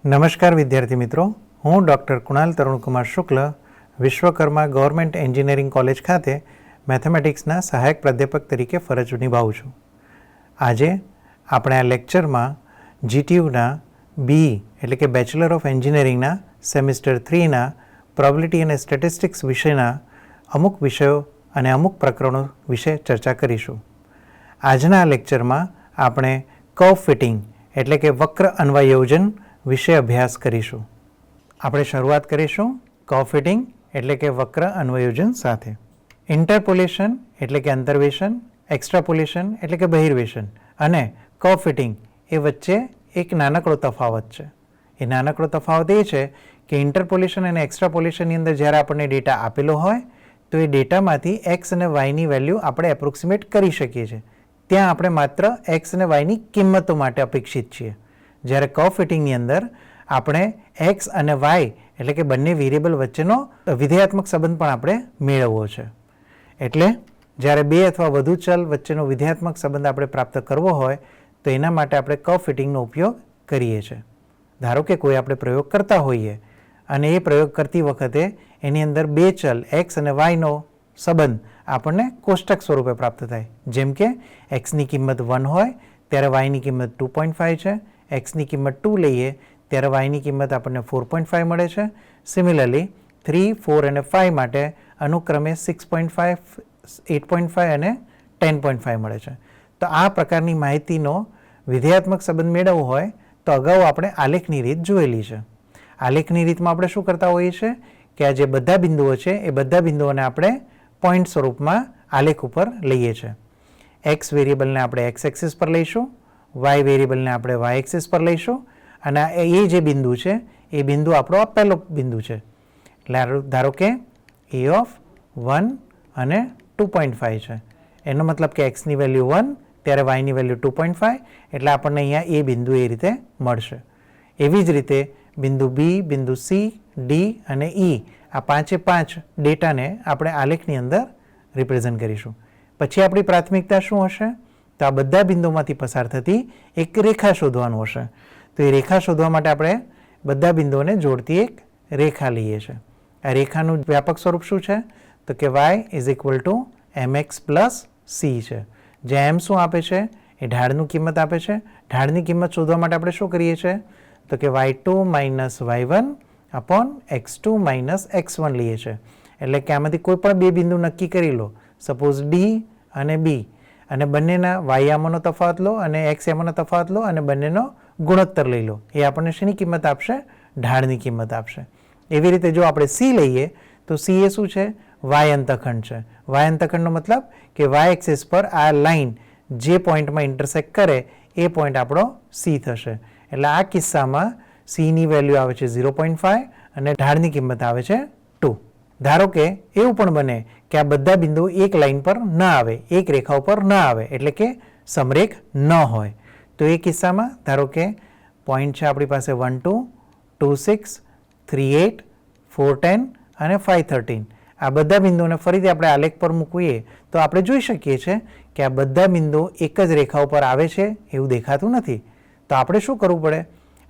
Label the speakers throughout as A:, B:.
A: નમસ્કાર વિદ્યાર્થી મિત્રો, હું ડૉક્ટર કુણાલ તરુણકુમાર શુક્લ વિશ્વકર્મા ગવર્મેન્ટ એન્જિનિયરિંગ કોલેજ ખાતે મેથેમેટિક્સના સહાયક પ્રાધ્યાપક તરીકે ફરજ નિભાવું છું. આજે આપણે આ લેક્ચરમાં જીટીયુના બી એટલે કે બેચલર ઓફ એન્જિનિયરિંગના સેમિસ્ટર 3ના પ્રોબેબિલિટી અને સ્ટેટિસ્ટિક્સ વિષયના અમુક વિષયો અને અમુક પ્રકરણો વિશે ચર્ચા કરીશું. આજના આ લેક્ચરમાં આપણે કર્વ ફિટિંગ એટલે કે વક્ર અન્વયોજન વિશે અભ્યાસ કરીશું. આપણે શરૂઆત કરીશું કર્વ ફિટિંગ એટલે કે વક્ર અન્વયોજન સાથે. ઇન્ટરપોલેશન એટલે કે અંતર્વેશન, એક્સ્ટ્રાપોલેશન એટલે કે બહિર્વેશન અને કર્વ ફિટિંગ એ વચ્ચે એક નાનકડો તફાવત છે. એ નાનકડો તફાવત એ છે કે ઇન્ટરપોલેશન અને એક્સ્ટ્રાપોલેશનની અંદર જ્યારે આપણને ડેટા આપેલો હોય તો એ ડેટામાંથી એક્સ અને વાયની વેલ્યુ આપણે એપ્રોક્સિમેટ કરી શકીએ છીએ. ત્યાં આપણે માત્ર એક્સ અને વાયની કિંમતો માટે અપેક્ષિત છીએ. જ્યારે કર્વ ફિટિંગની અંદર આપણે એક્સ અને વાય એટલે કે બંને વેરિયેબલ વચ્ચેનો વિધેયાત્મક સંબંધ પણ આપણે મેળવવો છે. એટલે જ્યારે બે અથવા વધુ ચલ વચ્ચેનો વિધેયાત્મક સંબંધ આપણે પ્રાપ્ત કરવો હોય તો એના માટે આપણે કર્વ ફિટિંગનો ઉપયોગ કરીએ છીએ. ધારો કે કોઈ આપણે પ્રયોગ કરતા હોઈએ અને એ પ્રયોગ કરતી વખતે એની અંદર બે ચલ એક્સ અને વાયનો સંબંધ આપણને કોષ્ટક સ્વરૂપે પ્રાપ્ત થાય. જેમ કે એક્સની કિંમત 1 હોય ત્યારે વાયની કિંમત 2.5 છે, એક્સની કિંમત 2 લઈએ ત્યારે વાયની કિંમત આપણને 4.5 મળે છે. સિમિલરલી 3, 4 અને 5 માટે અનુક્રમે 6.5, 8.5 અને 10.5 મળે છે. તો આ પ્રકારની માહિતીનો વિધેયાત્મક સંબંધ મેળવવો હોય તો અગાઉ આપણે આલેખની રીત જોયેલી છે. આલેખની રીતમાં આપણે શું કરતા હોઈએ છીએ કે આ જે બધા બિંદુઓ છે એ બધા બિંદુઓને આપણે પોઈન્ટ સ્વરૂપમાં આલેખ ઉપર લઈએ છીએ. એક્સ વેરિયેબલને આપણે એક્સ એક્સિસ પર લઈશું, વાય વેરિયેબલને આપણે વાય એક્સિસ પર લઈશું અને એ જે બિંદુ છે એ બિંદુ આપણો આ પહેલો બિંદુ છે. ધારો કે એ ઓફ 1 અને 2.5 છે. એનો મતલબ કે એક્સની વેલ્યુ 1 ત્યારે વાયની વેલ્યુ 2.5 એટલે આપણને અહીંયા એ બિંદુ એ રીતે મળશે. એવી જ રીતે બિંદુ બી, બિંદુ સી, ડી અને ઈ આ 5 ડેટાને આપણે આલેખની અંદર રિપ્રેઝન્ટ કરીશું. પછી આપણી પ્રાથમિકતા શું હશે? તો આ બધા બિંદુઓમાંથી પસાર થતી એક રેખા શોધવાનું હશે. તો એ રેખા શોધવા માટે આપણે બધા બિંદુઓને જોડતી એક રેખા લઈએ છીએ. આ રેખાનું વ્યાપક સ્વરૂપ શું છે? તો કે y is equal two mx plus c છે. જ્યાં m શું આપે છે? એ ઢાળનું કિંમત આપે છે. ઢાળની કિંમત શોધવા માટે આપણે શું કરીએ છીએ? તો કે y2 minus y1 upon x2 minus x1 લઈએ છીએ. એટલે કે આમાંથી કોઈ પણ બે બિંદુ નક્કી કરી લો, સપોઝ ડી અને બી, અને બંનેના y યામોનો તફાવત લો અને x યામોનો તફાવત લો અને બંનેનો ગુણોત્તર લઈ લો. એ આપણને શેની કિંમત આપશે? ઢાળની કિંમત આપશે. એવી રીતે જો આપણે c લઈએ તો c એ શું છે? y અંતખંડ છે. y અંતખંડનો મતલબ કે y એક્સિસ પર આ લાઈન જે પોઈન્ટમાં ઇન્ટરસેક્ટ કરે એ પોઈન્ટ આપણો c થશે. એટલે આ કિસ્સામાં c ની વેલ્યુ આવે છે 0.5 અને ઢાળની કિંમત આવે છે 2. ધારો કે એવું પણ બને કે આ બધા બિંદુઓ એક લાઈન પર ન આવે, એક રેખા ઉપર ન આવે, એટલે કે સમરેખ ન હોય. તો એ કિસ્સામાં ધારો કે પોઈન્ટ છે આપણી પાસે 1, 2, 2, 6, 3, 8, 4, 10 અને 5, 13. આ બધા બિંદુઓને ફરીથી આપણે આલેખ પર મૂકીએ તો આપણે જોઈ શકીએ છીએ કે આ બધા બિંદુઓ એક જ રેખા ઉપર આવે છે એવું દેખાતું નથી. તો આપણે શું કરવું પડે?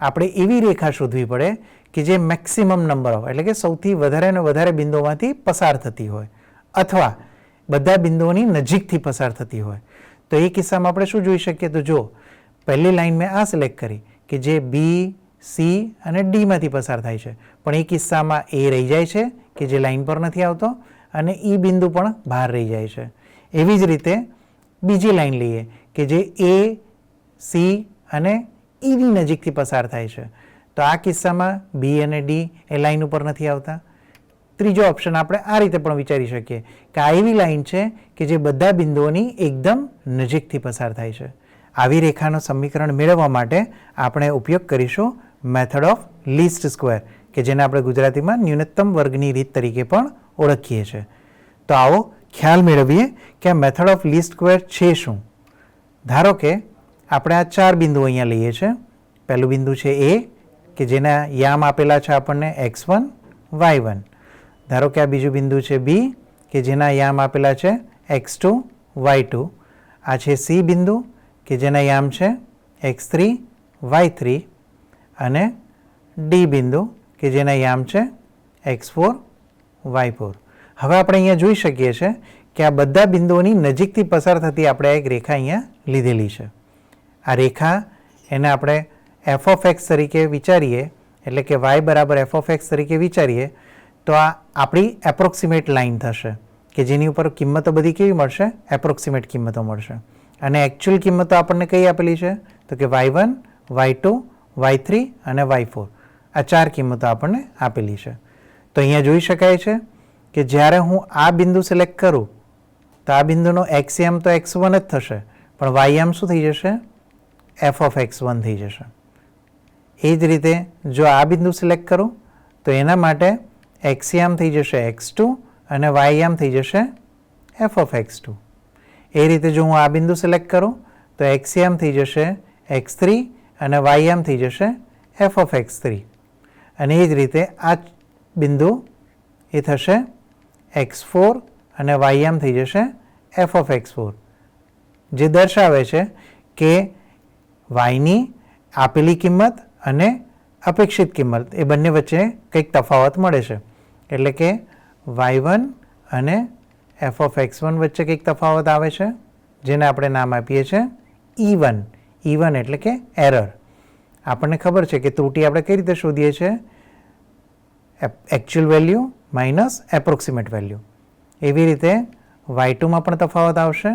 A: આપણે એવી રેખા શોધવી પડે કે જે મેક્સિમમ નંબર ઓફ એટલે કે સૌથી વધારે અને વધારે બિંદુઓમાંથી પસાર થતી હોય અથવા બધા બિંદુઓની નજીકથી પસાર થતી હોય. તો એ કિસ્સામાં આપણે શું જોઈ શકીએ? તો જો પહેલી લાઈન મેં આ સિલેક્ટ કરી કે જે બી, સી અને ડીમાંથી પસાર થાય છે, પણ એ કિસ્સામાં એ રહી જાય છે કે જે લાઈન પર નથી આવતો અને ઈ બિંદુ પણ બહાર રહી જાય છે. એવી જ રીતે બીજી લાઈન લઈએ કે જે એ, સી અને ઈની નજીકથી પસાર થાય છે. તો આ કિસ્સામાં બી અને ડી એ લાઈન ઉપર નથી આવતા. ત્રીજો ઓપ્શન આપણે આ રીતે પણ વિચારી શકીએ કે આ એવી લાઈન છે કે જે બધા બિંદુઓની એકદમ નજીકથી પસાર થાય છે. આવી રેખાનું સમીકરણ મેળવવા માટે આપણે ઉપયોગ કરીશું મેથડ ઓફ લીસ્ટ સ્ક્વેર કે જેને આપણે ગુજરાતીમાં ન્યૂનતમ વર્ગની રીત તરીકે પણ ઓળખીએ છીએ. તો આવો ખ્યાલ મેળવીએ કે આ મેથડ ઓફ લીસ્ટ સ્ક્વેર છે શું. ધારો કે આપણે આ 4 બિંદુઓ અહીંયા લઈએ છીએ. પહેલું બિંદુ છે એ કે જેના યામ આપેલા છે આપણને x1, y1. ધારો કે આ બીજું બિંદુ છે બી કે જેના યામ આપેલા છે x2, y2. આ છે સી બિંદુ કે જેના યામ છે x3, y3 અને ડી બિંદુ કે જેના યામ છે x4 y4. હવે આપણે અહીંયા જોઈ શકીએ છીએ કે આ બધા બિંદુઓની નજીકથી પસાર થતી આપણે એક રેખા અહીંયા લીધેલી છે. આ રેખા એને આપણે f ઓફ x તરીકે વિચારીએ, એટલે કે y બરાબર f ઓફ x તરીકે વિચારીએ તો આ આપણી એપ્રોક્સિમેટ લાઇન થશે કે જેની ઉપર કિંમતો બધી કેવી મળશે? એપ્રોક્સિમેટ કિંમતો મળશે. અને એકચ્યુઅલ કિંમતો આપણને કઈ આપેલી છે? તો કે y1, y2, y3 અને y4. આ 4 કિંમતો આપણને આપેલી છે. તો અહીંયા જોઈ શકાય છે કે જ્યારે હું આ બિંદુ સિલેક્ટ કરું તો આ બિંદુનો x યામ તો x1 જ થશે, પણ y યામ શું થઈ જશે? f ઓફ x1 થઈ જશે. એ જ રીતે જો આ બિંદુ સિલેક્ટ કરું તો એના માટે x યામ થઈ જશે x2 અને y યામ થઈ જશે f ઓફ x2. એ રીતે જો હું આ બિંદુ સિલેક્ટ કરું તો x યામ થઈ જશે x3 અને y યામ થઈ જશે f ઓફ x3. અને એ જ રીતે આ બિંદુ એ થશે x4 અને y યામ થઈ જશે f ઓફ x4, જે દર્શાવે છે કે yની આપેલી કિંમત અને અપેક્ષિત કિંમત એ બંને વચ્ચે કંઈક તફાવત મળે છે. એટલે કે y1 અને f ઓફ x1 વચ્ચે કંઈક તફાવત આવે છે, જેને આપણે નામ આપીએ છીએ E1. E1 એટલે કે એરર. આપણને ખબર છે કે ત્રુટિ આપણે કઈ રીતે શોધીએ છીએ? Actual value minus approximate value. એવી રીતે y2માં પણ તફાવત આવશે,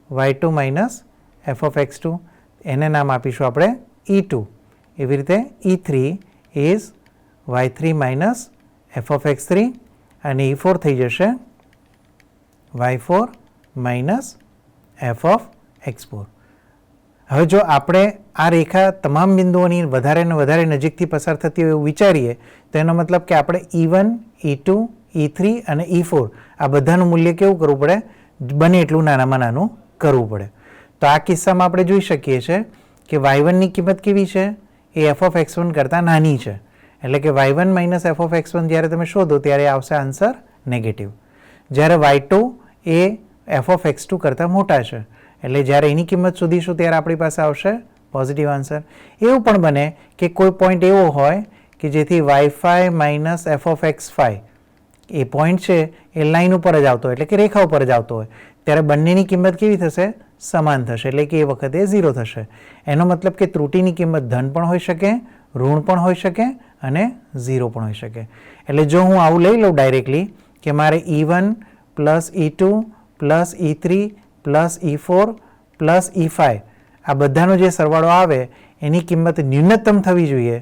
A: y2 minus f of x2, એને નામ આપીશું આપણે E2. એવી રીતે E3 is y3 minus f of x3 અને E4 થઈ જશે y4 minus f of x4. હવે જો આપણે આ રેખા તમામ બિંદુઓની વધારે ને વધારે નજીકથી પસાર થતી હોય એવું વિચારીએ તો એનો મતલબ કે આપણે E1, E2, E3 અને E4 આ બધાનું મૂલ્ય કેવું કરવું પડે? બને એટલું નાનામાં નાનું કરવું પડે. તો આ કિસ્સામાં આપણે જોઈ શકીએ છીએ કે y1ની કિંમત કેવી છે? એ f ઓફ x1 કરતાં નાની છે. એટલે કે y1 minus f of x1 જ્યારે તમે શોધો ત્યારે આવશે આન્સર નેગેટિવ. જ્યારે y2 A f of x2 કરતાં મોટા છે, એટલે જ્યારે એની કિંમત શોધીશું ત્યારે આપણી પાસે આવશે પોઝિટિવ આન્સર. એવું પણ બને કે કોઈ પોઈન્ટ એવો હોય કે જેથી y5 minus f of x5 A point છે એ લાઇન ઉપર જ આવતો હોય, એટલે કે રેખા ઉપર જ આવતો હોય, ત્યારે બંનેની કિંમત કેવી થશે? સમાન થશે. એટલે કે એ વખતે 0 થશે. એનો મતલબ કે ત્રુટિની કિંમત ધન પણ હોઈ શકે, ઋણ પણ હોઈ શકે અને 0 પણ હોઈ શકે. એટલે જો હું આવું લઈ લઉં ડાયરેક્ટલી કે મારે E1 plus E2 plus E3 plus E4 plus E5 આ બધાનો જે સરવાળો આવે એની કિંમત ન્યૂનતમ થવી જોઈએ,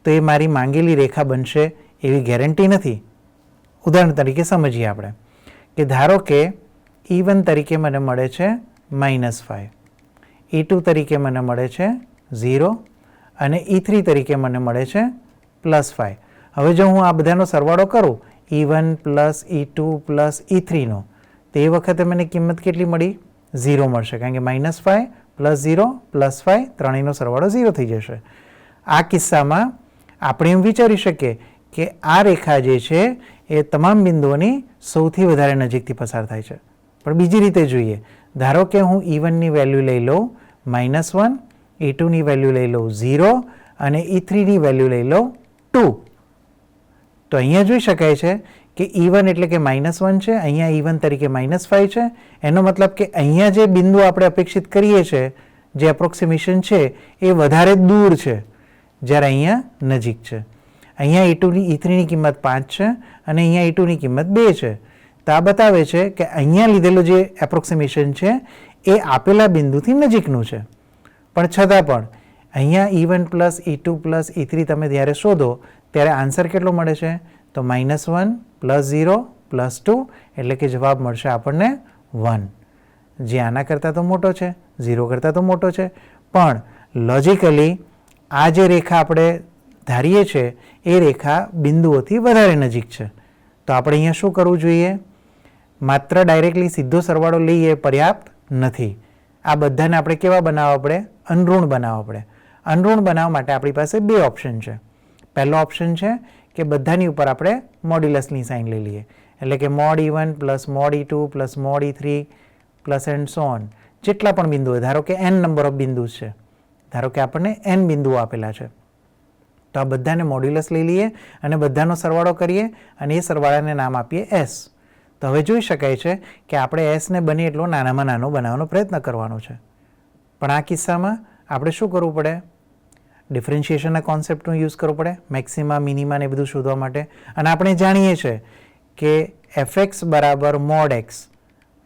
A: તો એ મારી માંગેલી રેખા બનશે એવી ગેરંટી નથી. ઉદાહરણ તરીકે સમજીએ આપણે કે ધારો કે E1 તરીકે મને મળે છે -5, E2 તરીકે મને મળે છે 0 અને E3 તરીકે મને મળે છે +5. હવે જો હું આ બધાનો સરવાળો કરું E1 પ્લસ E2 પ્લસ E3નો, તો એ વખતે મને કિંમત કેટલી મળી? 0 મળશે, કારણ કે -5 પ્લસ 0 પ્લસ 5 ત્રણેયનો સરવાળો 0 થઈ જશે. આ કિસ્સામાં આપણે એમ વિચારી શકીએ કે આ રેખા જે છે એ તમામ બિંદુઓની સૌથી વધારે નજીકથી પસાર થાય છે. પણ બીજી રીતે જોઈએ, ધારો કે હું E1ની વેલ્યુ લઈ લઉં -1, E2ની વેલ્યુ લઈ લઉં 0 અને E3ની વેલ્યુ લઈ લઉં 2. તો અહીંયા જોઈ શકાય છે કે E1 એટલે કે -1 છે, અહીંયા E1 તરીકે -5 છે. એનો મતલબ કે અહીંયા જે બિંદુ આપણે અપેક્ષિત કરીએ છીએ, જે એપ્રોક્સિમેશન છે એ વધારે દૂર છે, જ્યારે અહીંયા નજીક છે. અહીંયા E3ની કિંમત 5 છે અને અહીંયા E2ની કિંમત 2 છે. તો આ બતાવે છે કે અહીંયા લીધેલું જે એપ્રોક્સિમેશન છે એ આપેલા બિંદુથી નજીકનું છે. પણ છતાં પણ અહીંયા E1 plus E2 plus E3 તમે જ્યારે શોધો ત્યારે આન્સર કેટલો મળે છે? તો -1 પ્લસ 0 પ્લસ 2, એટલે કે જવાબ મળશે આપણને 1, જે આના કરતાં તો મોટો છે, 0 કરતાં તો મોટો છે. પણ લોજિકલી આ જે રેખા આપણે ધારીએ છીએ એ રેખા બિંદુઓથી વધારે નજીક છે. તો આપણે અહીંયા શું કરવું જોઈએ? માત્ર ડાયરેક્ટલી સીધો સરવાળો લઈએ પર્યાપ્ત નથી. આ બધાને આપણે કેવા બનાવવા પડે? અનઋણ બનાવવા પડે. અનઋણ બનાવવા માટે આપણી પાસે 2 ઓપ્શન છે. પહેલો ઓપ્શન છે કે બધાની ઉપર આપણે મોડ્યુલસની સાઇન લઈ લઈએ, એટલે કે mod E1 plus mod E2 plus mod E3 plus and so on, જેટલા પણ બિંદુઓ, ધારો કે n નંબર ઓફ બિંદુ છે, ધારો કે આપણને n બિંદુઓ આપેલા છે, તો આ બધાને મોડ્યુલસ લઈ લઈએ અને બધાનો સરવાળો કરીએ અને એ સરવાળાને નામ આપીએ એસ. તો હવે જોઈ શકાય છે કે આપણે એસને બને એટલો નાનામાં નાનો બનાવવાનો પ્રયત્ન કરવાનો છે. પણ આ કિસ્સામાં આપણે શું કરવું પડે? ડિફરન્શિએશનના કોન્સેપ્ટનો યુઝ કરવો પડે, મેક્સિમા મિનિમા ને બધું શોધવા માટે. અને આપણે જાણીએ છીએ કે fx બરાબર mod x.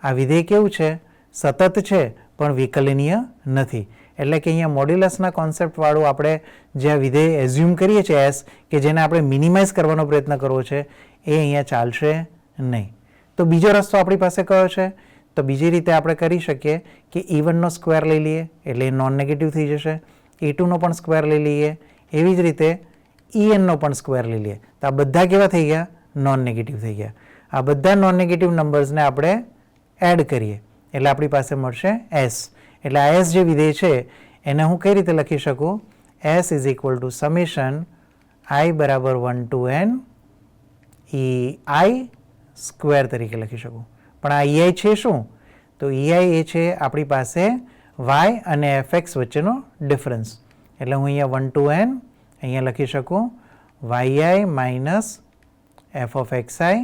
A: આ વિધેય કેવું છે? સતત છે પણ વિકલનીય નથી. એટલે કે અહીંયા મોડ્યુલસના કોન્સેપ્ટવાળું આપણે જે આ વિધેય એઝ્યુમ કરીએ છીએ એસ, કે જેને આપણે મિનિમાઇઝ કરવાનો પ્રયત્ન કરવો છે, એ અહીંયા ચાલશે નહીં. તો બીજો રસ્તો આપણી પાસે કયો છે? તો બીજી રીતે આપણે કરી શકીએ કે E1નો સ્ક્વેર લઈ લઈએ એટલે એ નોન નેગેટિવ થઈ જશે, E2નો પણ સ્ક્વેર લઈ લઈએ, એવી જ રીતે ENનો પણ સ્ક્વેર લઈ લઈએ. તો આ બધા કેવા થઈ ગયા? નોન નેગેટિવ થઈ ગયા. આ બધા નોન નેગેટિવ નંબર્સને આપણે એડ કરીએ એટલે આપણી પાસે મળશે એસ. એટલે આ એસ જે વિધેય છે એને હું કઈ રીતે લખી શકું? S is equal to summation I બરાબર 1 to n EI સ્ક્વેર તરીકે લખી શકું. પણ આ EI છે શું? તો EI એ છે આપણી પાસે y અને fx વચ્ચેનો ડિફરન્સ. એટલે હું અહીંયા 1 to n અહીંયા લખી શકું yi minus f of xi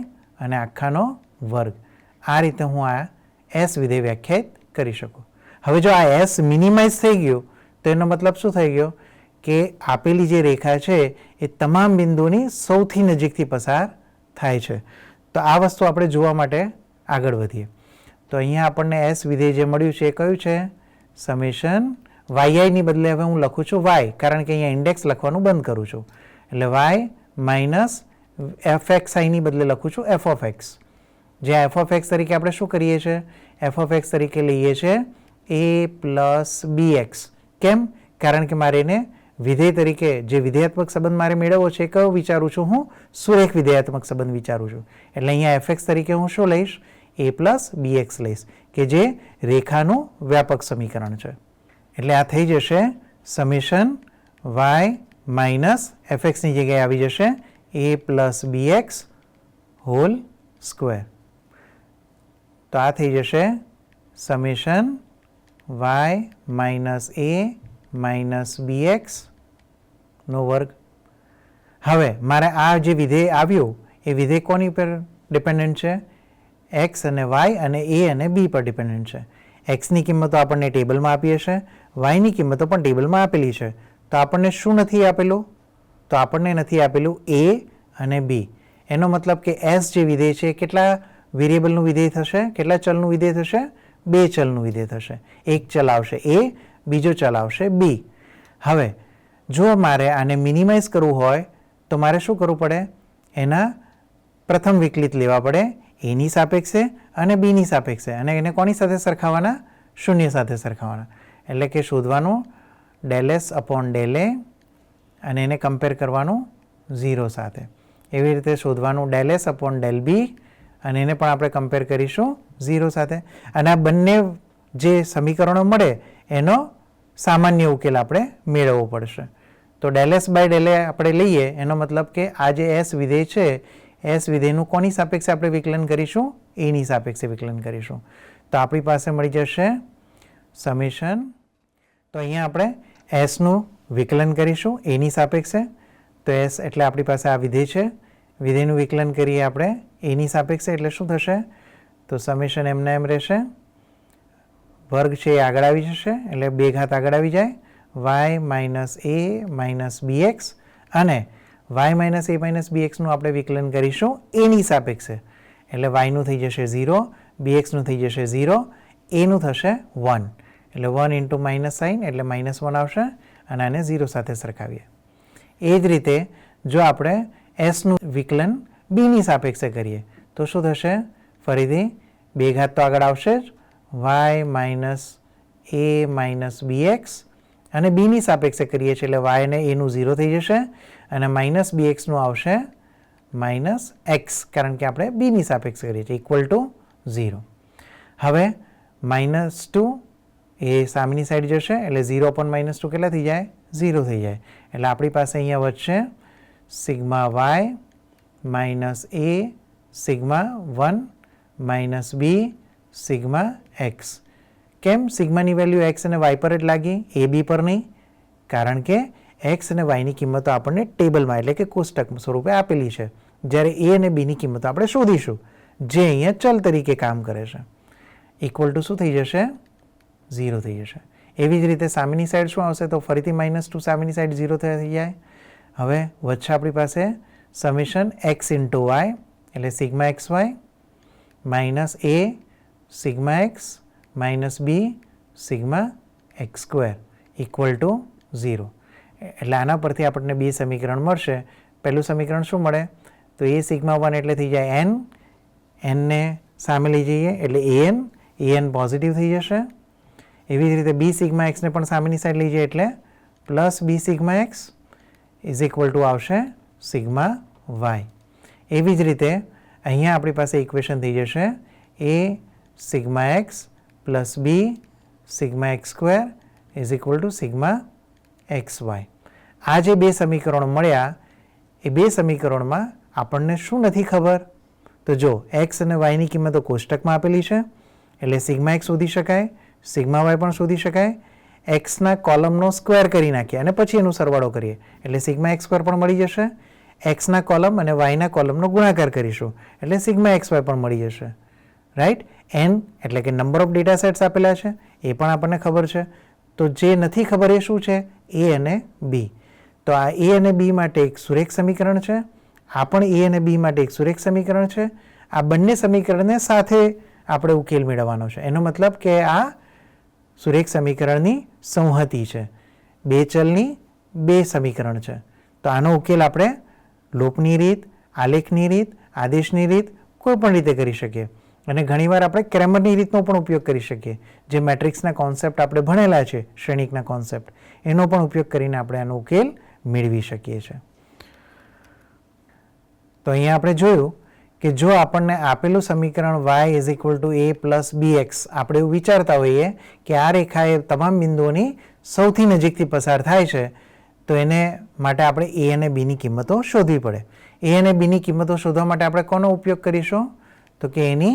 A: અને આખાનો વર્ગ. આ રીતે હું આ એસ વિધેય વ્યાખ્યાયિત કરી શકું. હવે જો આ એસ મિનિમાઇઝ થઈ ગયું તો એનો મતલબ શું થઈ ગયો? કે આપેલી જે રેખા છે એ તમામ બિંદુની સૌથી નજીકથી પસાર થાય છે. તો આ વસ્તુ આપણે જોવા માટે આગળ વધીએ. તો અહીંયા આપણને એસ વિધેય જે મળ્યું છે એ કયું છે? સમેશન વાયઆઈની બદલે હવે હું લખું છું વાય, કારણ કે અહીંયા ઇન્ડેક્સ લખવાનું બંધ કરું છું. એટલે વાય માઇનસ fxi ની બદલે લખું છું f of x. જે f of x તરીકે આપણે શું કરીએ છીએ? f of x તરીકે લઈએ છીએ a પ્લસ bx. કેમ? કારણ કે મારે એને વિધેય તરીકે જે વિધેયાત્મક સંબંધ મારે મેળવવો છે એ કયો વિચારું છું? હું સુરેખ વિધેયાત્મક સંબંધ વિચારું છું. એટલે અહીંયા fx તરીકે હું શું લઈશ? a પ્લસ bx લઈશ, કે જે રેખાનું વ્યાપક સમીકરણ છે. એટલે આ થઈ જશે સમેશન y માઇનસ fxની જગ્યાએ આવી જશે a પ્લસ bx હોલ સ્ક્વેર. તો આ થઈ જશે summation y minus a minus bx નો વર્ગ. હવે મારે આ જે વિધેય આવ્યું એ વિધેય કોની પર ડિપેન્ડન્ટ છે? x અને y અને a અને b પર ડિપેન્ડન્ટ છે. xની કિંમતો આપણને ટેબલમાં આપી હશે, yની કિંમતો પણ ટેબલમાં આપેલી છે. તો આપણને શું નથી આપેલું? તો આપણને નથી આપેલું a અને b. એનો મતલબ કે s જે વિધેય છે કેટલા વેરિયેબલનું વિધેય થશે? કેટલા ચલનું વિધેય થશે? 2 ચલનું વિધેય થશે. એક ચલ આવશે a, બીજો ચલ આવશે b. હવે જો મારે આને મિનિમાઇઝ કરવું હોય તો મારે શું કરવું પડે? એના પ્રથમ વિકલિત લેવા પડે, a ની સાપેક્ષે અને b ની સાપેક્ષે. અને એને કોની સાથે સરખાવવાના? શૂન્ય સાથે સરખાવવાના. એટલે કે શોધવાનું del s upon del a અને એને કમ્પેર કરવાનું 0 સાથે. એવી રીતે શોધવાનું del s upon del b અને એને પણ આપણે કમ્પેર કરીશું 0 સાથે. અને આ બંને જે સમીકરણો મળે એનો સામાન્ય ઉકેલ આપણે મેળવવો પડશે. તો del s by del a આપણે લઈએ એનો મતલબ કે આ જે s વિધેય છે, s વિધેયનું કોની સાપેક્ષે આપણે વિકલન કરીશું? a ની સાપેક્ષે વિકલન કરીશું. તો આપણી પાસે મળી જશે સમેશન. તો અહીંયા આપણે એસનું વિકલન કરીશું a ની સાપેક્ષે. તો એસ એટલે આપણી પાસે આ વિધેય છે, વિધેયનું વિકલન કરીએ આપણે a ની સાપેક્ષે એટલે શું થશે? તો સમેશન એમના એમ રહેશે, વર્ગ છે એ આગળ આવી જશે એટલે 2 ઘાત આગળ આવી જાય, y minus a minus bx અને y માઇનસ a માઇનસ bxનું આપણે વિકલન કરીશું a ની સાપેક્ષે. એટલે yનું થઈ જશે 0, bxનું થઈ જશે 0, aનું થશે 1. એટલે 1 ઇન્ટુ માઇનસ સાઇન એટલે -1 આવશે અને આને 0 સાથે સરખાવીએ. એ જ રીતે જો આપણે એસનું વિકલન b ની સાપેક્ષે કરીએ તો શું થશે? ફરીથી 2 ઘાત તો આગળ આવશે જ, y minus a minus bx અને b ની સાપેક્ષે કરીએ છીએ એટલે y અને a નું 0 થઈ જશે અને માઇનસ bxનું આવશે માઇનસ x, કારણ કે આપણે b ની સાપેક્ષે કરીએ છીએ, ઇક્વલ ટુ 0. હવે -2 એ સામેની સાઈડ જશે એટલે 0 upon -2 કેટલા થઈ જાય? 0 થઈ જાય. એટલે આપણી પાસે અહીંયા વધશે sigma y minus a sigma 1 minus b sigma x. કેમ સિગ્માની વેલ્યુ x અને y પર જ લાગી, a b પર નહીં? કારણ કે એક્સ અને વાયની કિંમતો આપણને ટેબલમાં એટલે કે કોષ્ટક સ્વરૂપે આપેલી છે, જ્યારે એ અને બીની કિંમતો આપણે શોધીશું, જે અહીંયા ચલ તરીકે કામ કરે છે. ઇક્વલ ટુ શું થઈ જશે? 0 થઈ જશે. એવી જ રીતે સામેની સાઈડ શું આવશે? તો ફરીથી -2 સામેની સાઈડ 0 થઈ જાય. હવે વચ્ચે આપણી પાસે સમેશન એક્સ ઇન્ટુ વાય એટલે sigma x y minus a sigma x minus b sigma x square equal to 0. એટલે આના પરથી આપણને બે સમીકરણ મળશે. પહેલું સમીકરણ શું મળે? તો એ સિગ્મા 1 એટલે થઈ જાય એન, એનને સામે લઈ જઈએ એટલે એન પોઝિટિવ થઈ જશે. એવી જ રીતે બી સિગ્મા એક્સને પણ સામેની સાઈડ લઈ જઈએ એટલે plus B sigma x is equal to આવશે સિગ્મા વાય. એવી જ રીતે અહીંયા આપણી પાસે ઇક્વેશન થઈ જશે A sigma x plus B sigma x square is equal to sigma x Y. આ જે બે સમીકરણો મળ્યા એ બે સમીકરણમાં આપણને શું નથી ખબર? તો જો એક્સ અને વાયની કિંમતો કોષ્ટકમાં આપેલી છે એટલે સિગ્મા એક્સ શોધી શકાય, સિગ્મા વાય પણ શોધી શકાય. એક્સના કોલમનો સ્ક્વેર કરી નાખીએ અને પછી એનો સરવાળો કરીએ એટલે સિગ્મા એક્સ સ્ક્વેર પણ મળી જશે. એક્સના કોલમ અને વાયના કોલમનો ગુણાકાર કરીશું એટલે સિગ્મા એક્સ વાય પણ મળી જશે. રાઈટ? એન એટલે કે નંબર ઓફ ડેટા સેટ્સ આપેલા છે એ પણ આપણને ખબર છે. તો જે નથી ખબર એ શું છે? એ અને બી. તો આ એ અને બી માટે એક સુરેખ સમીકરણ છે, આ પણ એ અને બી માટે એક સુરેખ સમીકરણ છે. આ બંને સમીકરણને સાથે આપણે ઉકેલ મેળવવાનો છે. એનો મતલબ કે આ સુરેખ સમીકરણની સંહતિ છે, બે ચલની બે સમીકરણ છે. તો આનો ઉકેલ આપણે લોપની રીત, આલેખની રીત, આદેશની રીત કોઈ પણ રીતે કરી શકીએ. અને ઘણીવાર આપણે ક્રેમરની રીતનો પણ ઉપયોગ કરી શકીએ, જે મેટ્રિક્સના કોન્સેપ્ટ આપણે ભણેલા છે, શ્રેણિકના કોન્સેપ્ટ, એનો પણ ઉપયોગ કરીને આપણે આનો ઉકેલ મેળવી શકીએ છીએ. તો અહીંયા આપણે જોયું કે જો આપણને આપેલું સમીકરણ y is equal to a પ્લસ bx આપણે એવું વિચારતા હોઈએ કે આ રેખા એ તમામ બિંદુઓની સૌથી નજીકથી પસાર થાય છે, તો એને માટે આપણે a અને b ની કિંમતો શોધવી પડે. a અને b ની કિંમતો શોધવા માટે આપણે કોનો ઉપયોગ કરીશું? તો કે એની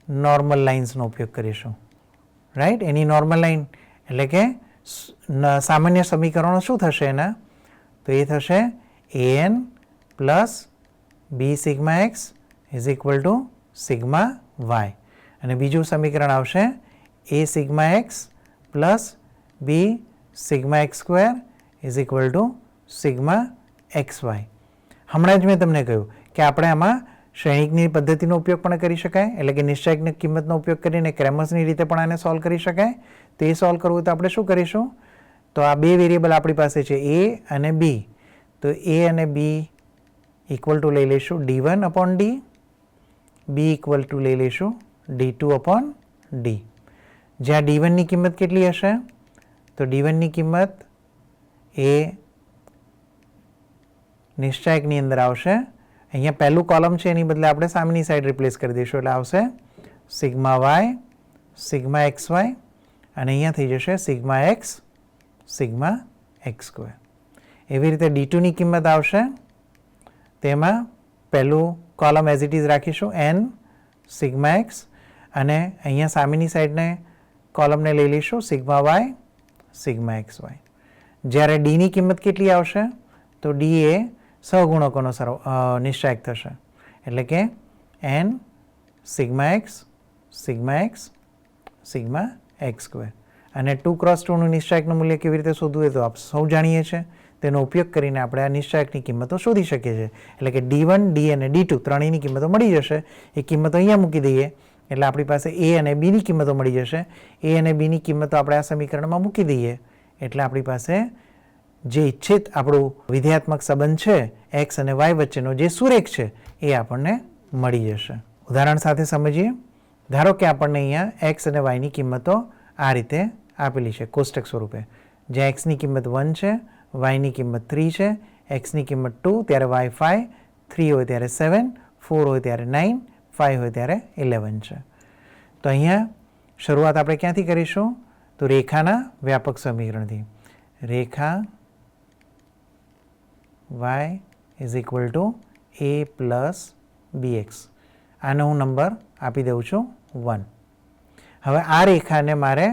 A: નોર્મલ લાઇન્સનો ઉપયોગ કરીશું. રાઈટ? એની નોર્મલ લાઇન એટલે કે સામાન્ય સમીકરણો શું થશે એના? તો એ થશે an plus B sigma x is equal to sigma y. અને બીજું સમીકરણ આવશે a sigma x plus B sigma x square is equal to sigma x y. હમણાં જ મેં તમને કહ્યું કે આપણે આમાં શ્રેણિકની પદ્ધતિનો ઉપયોગ પણ કરી શકાય, એટલે કે નિશ્ચયકની કિંમતનો ઉપયોગ કરીને ક્રેમર્સની રીતે પણ આને સોલ્વ કરી શકાય. તો એ સોલ્વ કરવું તો આપણે શું કરીશું? તો આ બે વેરિયેબલ આપણી પાસે છે એ અને બી. તો એ અને બી ઇક્વલ ટુ લઈ લઈશું d1 upon d, b equal to લઈ લઈશું d2 અપોન ડી. જ્યાં d1 ની કિંમત કેટલી હશે? તો d1 ની કિંમત એ નિશ્ચાયકની અંદર આવશે. અહીંયા પહેલું કોલમ છે એની બદલે આપણે સામેની સાઈડ રિપ્લેસ કરી દઈશું એટલે આવશે sigma y sigma x y અને અહીંયા થઈ જશે sigma x sigma x square. એવી રીતે d2 ની કિંમત આવશે, તેમાં પહેલું કોલમ એઝ ઇટ ઇઝ રાખીશું n સિગ્મા એક્સ અને અહીંયા સામેની સાઈડને કોલમને લઈ લઈશું sigma y sigma x y. જ્યારે ડીની કિંમત કેટલી આવશે? તો ડી એ સહગુણકોનો નિશ્ચાયક થશે એટલે કે n sigma x sigma x sigma x square. અને 2 × 2નું નિશ્ચાયકનું મૂલ્ય કેવી રીતે શોધવું એ તો આપ સૌ જાણીએ છીએ. તેનો ઉપયોગ કરીને આપણે આ નિશ્ચાયકની કિંમતો શોધી શકીએ છીએ. એટલે કે d1, d અને d2 ત્રણેયની કિંમતો મળી જશે. એ કિંમતો અહીંયા મૂકી દઈએ એટલે આપણી પાસે a અને b ની કિંમતો મળી જશે. a અને b ની કિંમતો આપણે આ સમીકરણમાં મૂકી દઈએ એટલે આપણી પાસે જે ઈચ્છિત આપણું વિધેયાત્મક સંબંધ છે એક્સ અને વાય વચ્ચેનો જે સુરેખ છે એ આપણને મળી જશે. ઉદાહરણ સાથે સમજીએ. ધારો કે આપણને અહીંયા એક્સ અને વાયની કિંમતો આ રીતે આપેલી છે કોષ્ટક સ્વરૂપે, જ્યાં એક્સની કિંમત 1 છે, વાયની કિંમત 3 છે, એક્સની કિંમત 2 ત્યારે વાય 5, 3 હોય ત્યારે 7, 4 હોય ત્યારે 9, 5 હોય ત્યારે 11 છે. તો અહીંયા શરૂઆત આપણે ક્યાંથી કરીશું? તો રેખાના વ્યાપક સમીકરણથી. રેખા y is equal to a પ્લસ bx. આનો હું નંબર આપી દઉં છું 1. હવે આ રેખાને મારે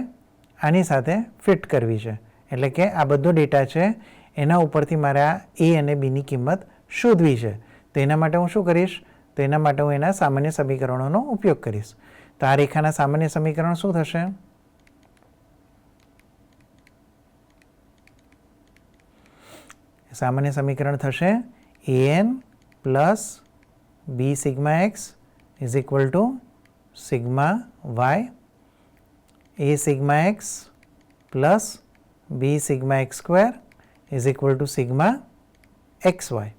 A: આની સાથે ફિટ કરવી છે, એટલે કે આ બધો ડેટા છે એના ઉપરથી મારે આ એ અને બીની કિંમત શોધવી છે. તો એના માટે હું શું કરીશ? તો એના માટે હું એના સામાન્ય સમીકરણોનો ઉપયોગ કરીશ. તો આ રેખાના સામાન્ય સમીકરણ શું થશે? સામાન્ય સમીકરણ થશે an plus B sigma x is equal to sigma y a sigma x plus B sigma x square is equal to sigma x y.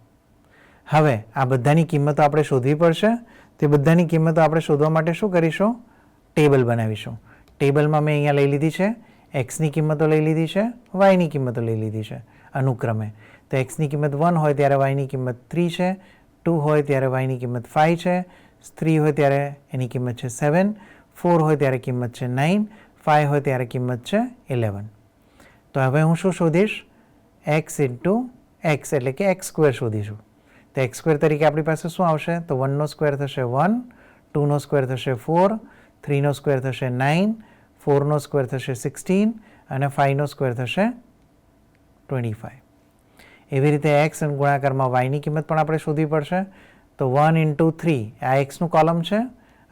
A: હવે આ બધાની કિંમતો આપણે શોધવી પડશે. તે બધાની કિંમતો આપણે શોધવા માટે શું કરીશું? ટેબલ બનાવીશું. ટેબલમાં મેં અહીંયા લઈ લીધી છે એક્સની કિંમતો લઈ લીધી છે, વાયની કિંમતો લઈ લીધી છે અનુક્રમે. તો એક્સની કિંમત 1 હોય ત્યારે વાયની કિંમત 3 છે, 2 હોય ત્યારે વાયની કિંમત 5 છે, 3 હોય ત્યારે એની કિંમત છે 7, 4 હોય ત્યારે કિંમત છે 9, 5 હોય ત્યારે કિંમત છે 11. તો હવે હું શું શોધીશ? એક્સ ઇન્ટુ એક્સ એટલે કે એક્સ સ્ક્વેર શોધીશું. તો એક્સ સ્ક્વેર તરીકે આપણી પાસે શું આવશે? તો 1નો સ્ક્વેર થશે 1, 2નો સ્ક્વેર થશે 4, 3નો સ્ક્વેર થશે 9, 4નો સ્ક્વેર થશે 16 અને 5નો સ્ક્વેર થશે 25. એવી રીતે એક્સ ગુણાકારમાં વાયની કિંમત પણ આપણે શોધવી પડશે. તો 1 ઇન્ટુ 3 આ એક્સનું કોલમ છે,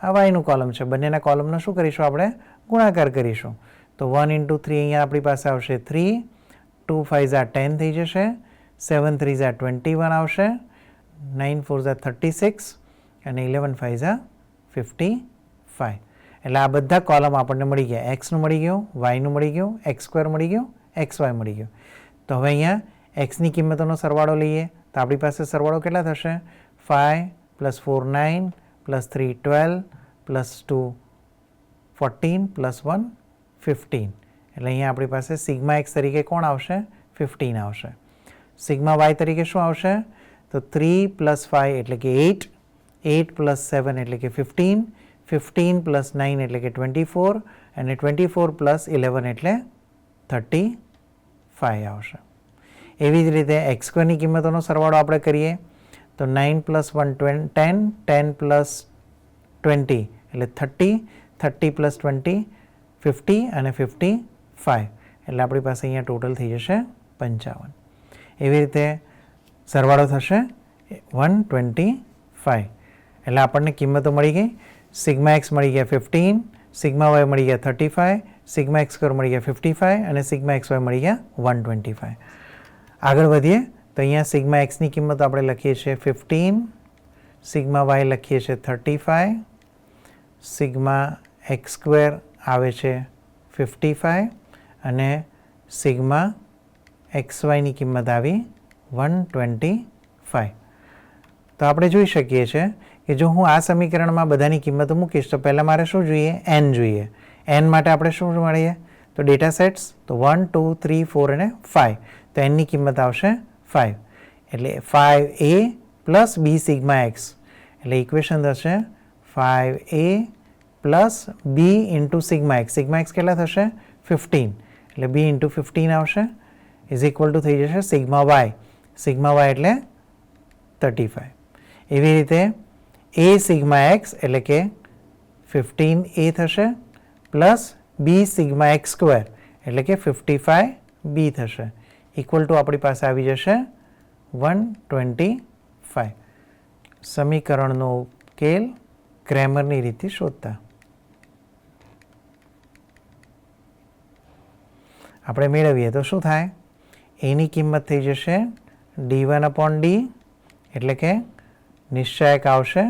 A: આ વાયનું કોલમ છે. બંનેના કોલમનો શું કરીશું? આપણે ગુણાકાર કરીશું. તો 1 ઇન્ટુ 3 અહીંયા આપણી પાસે આવશે 3, 2 5 10 થઈ જશે, 7 3 21 આવશે, 9 4 36 અને 11 5 55. એટલે આ બધા કોલમ આપણને મળી ગયા. એક્સનું મળી ગયું, વાયનું મળી ગયું, એક્સ સ્ક્વેર મળી ગયું, એક્સ વાય મળી ગયું. તો હવે અહીંયા એક્સની કિંમતોનો સરવાળો લઈએ તો આપણી પાસે સરવાળો કેટલા થશે? 5 + 4 9 + 3 12 + 2 14 + 1 15. એટલે અહીંયા આપણી પાસે સિગ્મા એક્સ તરીકે કોણ આવશે? 15 આવશે. સિગ્મા વાય તરીકે શું આવશે? તો 3 + 5 એટલે કે 8, 8 + 7 એટલે કે 15, 15 + 9 એટલે કે 24 અને 24 + 11 એટલે 35 આવશે. એવી જ રીતે એક્સ સ્ક્વેરની કિંમતોનો સરવાળો આપણે કરીએ તો 9 + 1 10, 10 + 20 એટલે 30, 30 + 20 50 અને 55. એટલે આપણી પાસે અહીંયા ટોટલ થઈ જશે 55. એવી રીતે સરવાળો થશે 125. એટલે આપણને કિંમતો મળી ગઈ. સિગ્મા એક્સ મળી ગયા 15, સિગ્મા વાય મળી ગયા 35, સિગ્મા એક્સ સ્ક્વેર મળી ગયા 55 અને સિગ્મા એક્સ વાય મળી ગયા 125. આગળ વધીએ તો અહીંયા સિગ્મા એક્સની કિંમત આપણે લખીએ છીએ 15, સિગ્મા વાય લખીએ છીએ 35, સિગ્મા એક્સ સ્ક્વેર આવે છે 55 અને સિગ્મા એક્સ વાયની કિંમત આવી 125. તો આપણે જોઈ શકીએ છીએ કે જો હું આ સમીકરણમાં બધાની કિંમતો મૂકીશ તો પહેલાં મારે શું જોઈએ? એન જોઈએ. એન માટે આપણે શું મળીએ? તો ડેટા સેટ્સ તો 1 2 3 4 અને 5. તો એનની કિંમત આવશે 5. એટલે 5a પ્લસ બી સિગ્મા એક્સ એટલે ઇક્વેશન થશે 5a plus b into sigma x. Sigma x કેટલા થશે? 15. એટલે બી ઇન્ટુ 15 આવશે ઇઝ ઇક્વલ ટુ થઈ જશે સિગ્મા વાય. સિગ્મા વાય એટલે 35. એવી રીતે a સિગ્મા એક્સ એટલે કે 15a થશે પ્લસ બી સિગ્મા એક્સ સ્ક્વેર એટલે કે 55b થશે ઇક્વલ ટુ આપણી પાસે આવી જશે 125. સમીકરણનો ઉકેલ ક્રેમરની રીતે શોધતા આપણે મેળવીએ તો શું થાય? એની કિંમત થઈ જશે d1/d એટલે કે નિશ્ચાયક આવશે,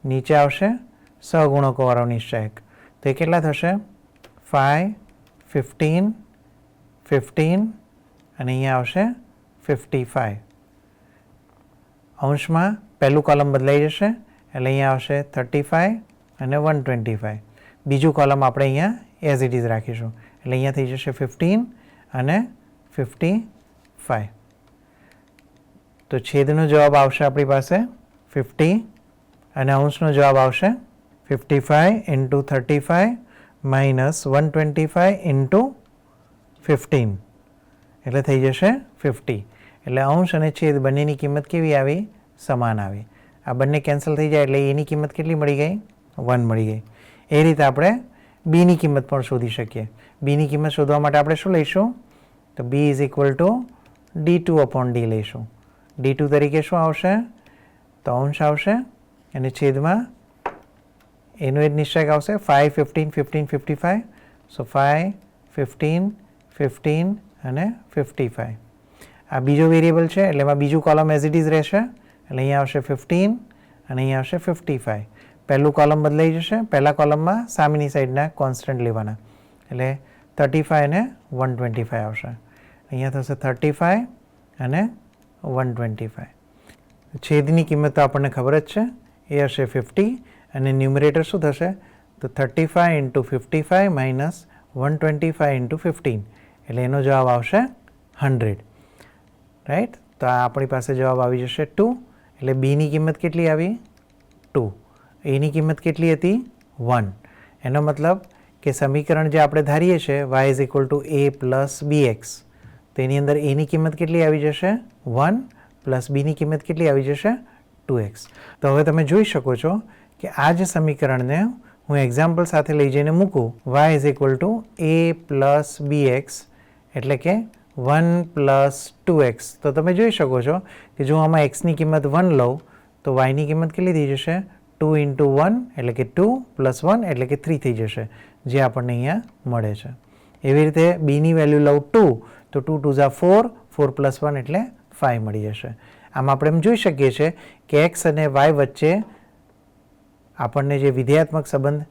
A: નીચે આવશે સહગુણકોવાળો નિશ્ચાયક. તો એ કેટલા થશે? 5, 15, 15 અને અહીંયા આવશે 55. અંશમાં પહેલું કોલમ બદલાઈ જશે એટલે અહીંયા આવશે 35 અને 125. બીજું કોલમ આપણે અહીંયા એઝ ઇટ ઇઝ રાખીશું એટલે અહીંયા થઈ જશે 15 અને 55. તો છેદનો જવાબ આવશે આપણી પાસે 50 અને અંશનો જવાબ આવશે 55 × 35 - 125 × 15 એટલે થઈ જશે 50. એટલે અંશ અને છેદ બંનેની કિંમત કેવી આવી? સમાન આવી. આ બંને કેન્સલ થઈ જાય એટલે એની કિંમત કેટલી મળી ગઈ? 1 મળી ગઈ. એ રીતે આપણે બીની કિંમત પણ શોધી શકીએ. બીની કિંમત શોધવા માટે આપણે શું લઈશું? તો b = d2/d લઈશું. d2 તરીકે શું આવશે? તો અંશ આવશે અને છેદમાં એનો જ નિશ્ચયક આવશે 5, 15, 15, 55. સો 5, 15, 15 અને 55. આ બીજો વેરિયેબલ છે એટલે એમાં બીજું કોલમ એઝ ઇટ ઇઝ રહેશે એટલે અહીંયા આવશે 15 અને અહીંયા આવશે 55. પહેલું કોલમ બદલાઈ જશે. પહેલા કોલમમાં સામેની સાઈડના કોન્સ્ટન્ટ લેવાના એટલે 35 અને 125 આવશે. અહીંયા થશે 35 અને 125. છેદની કિંમત તો આપણને ખબર જ છે, એ હશે 50 અને ન્યુમરેટર શું થશે? તો 35 into 55 minus 125 into 15 એટલે એનો જવાબ આવશે 100. રાઈટ? તો આ આપણી પાસે જવાબ આવી જશે 2. એટલે બીની કિંમત કેટલી આવી? 2. એની કિંમત કેટલી હતી? 1. એનો મતલબ કે સમીકરણ જે આપણે ધારીએ છીએ y is equal to a plus bx, તેની અંદર એની કિંમત કેટલી આવી જશે? 1 પ્લસ બીની કિંમત કેટલી આવી જશે? 2x. તો હવે તમે જોઈ શકો છો કે આ જે સમીકરણને હું એક્ઝામ્પલ સાથે લઈ જઈને મૂકું, y is equal to a plus bx એટલે કે 1 plus 2x. તો તમે જોઈ શકો છો કે જો આમાં xની કિંમત 1 લઉં તો yની કિંમત કેટલી થઈ જશે? 2 into 1 એટલે કે 2 plus 1 એટલે કે 3 થઈ જશે, જે આપણને અહીંયા મળે છે. એવી રીતે બીની વેલ્યુ લઉં 2 તો 2 2 ઝા 4, 4 plus 1 એટલે 5 મળી જશે. આમ આપણે એમ જોઈ શકીએ છીએ કે x અને y વચ્ચે આપણને જે વિધેયાત્મક સંબંધ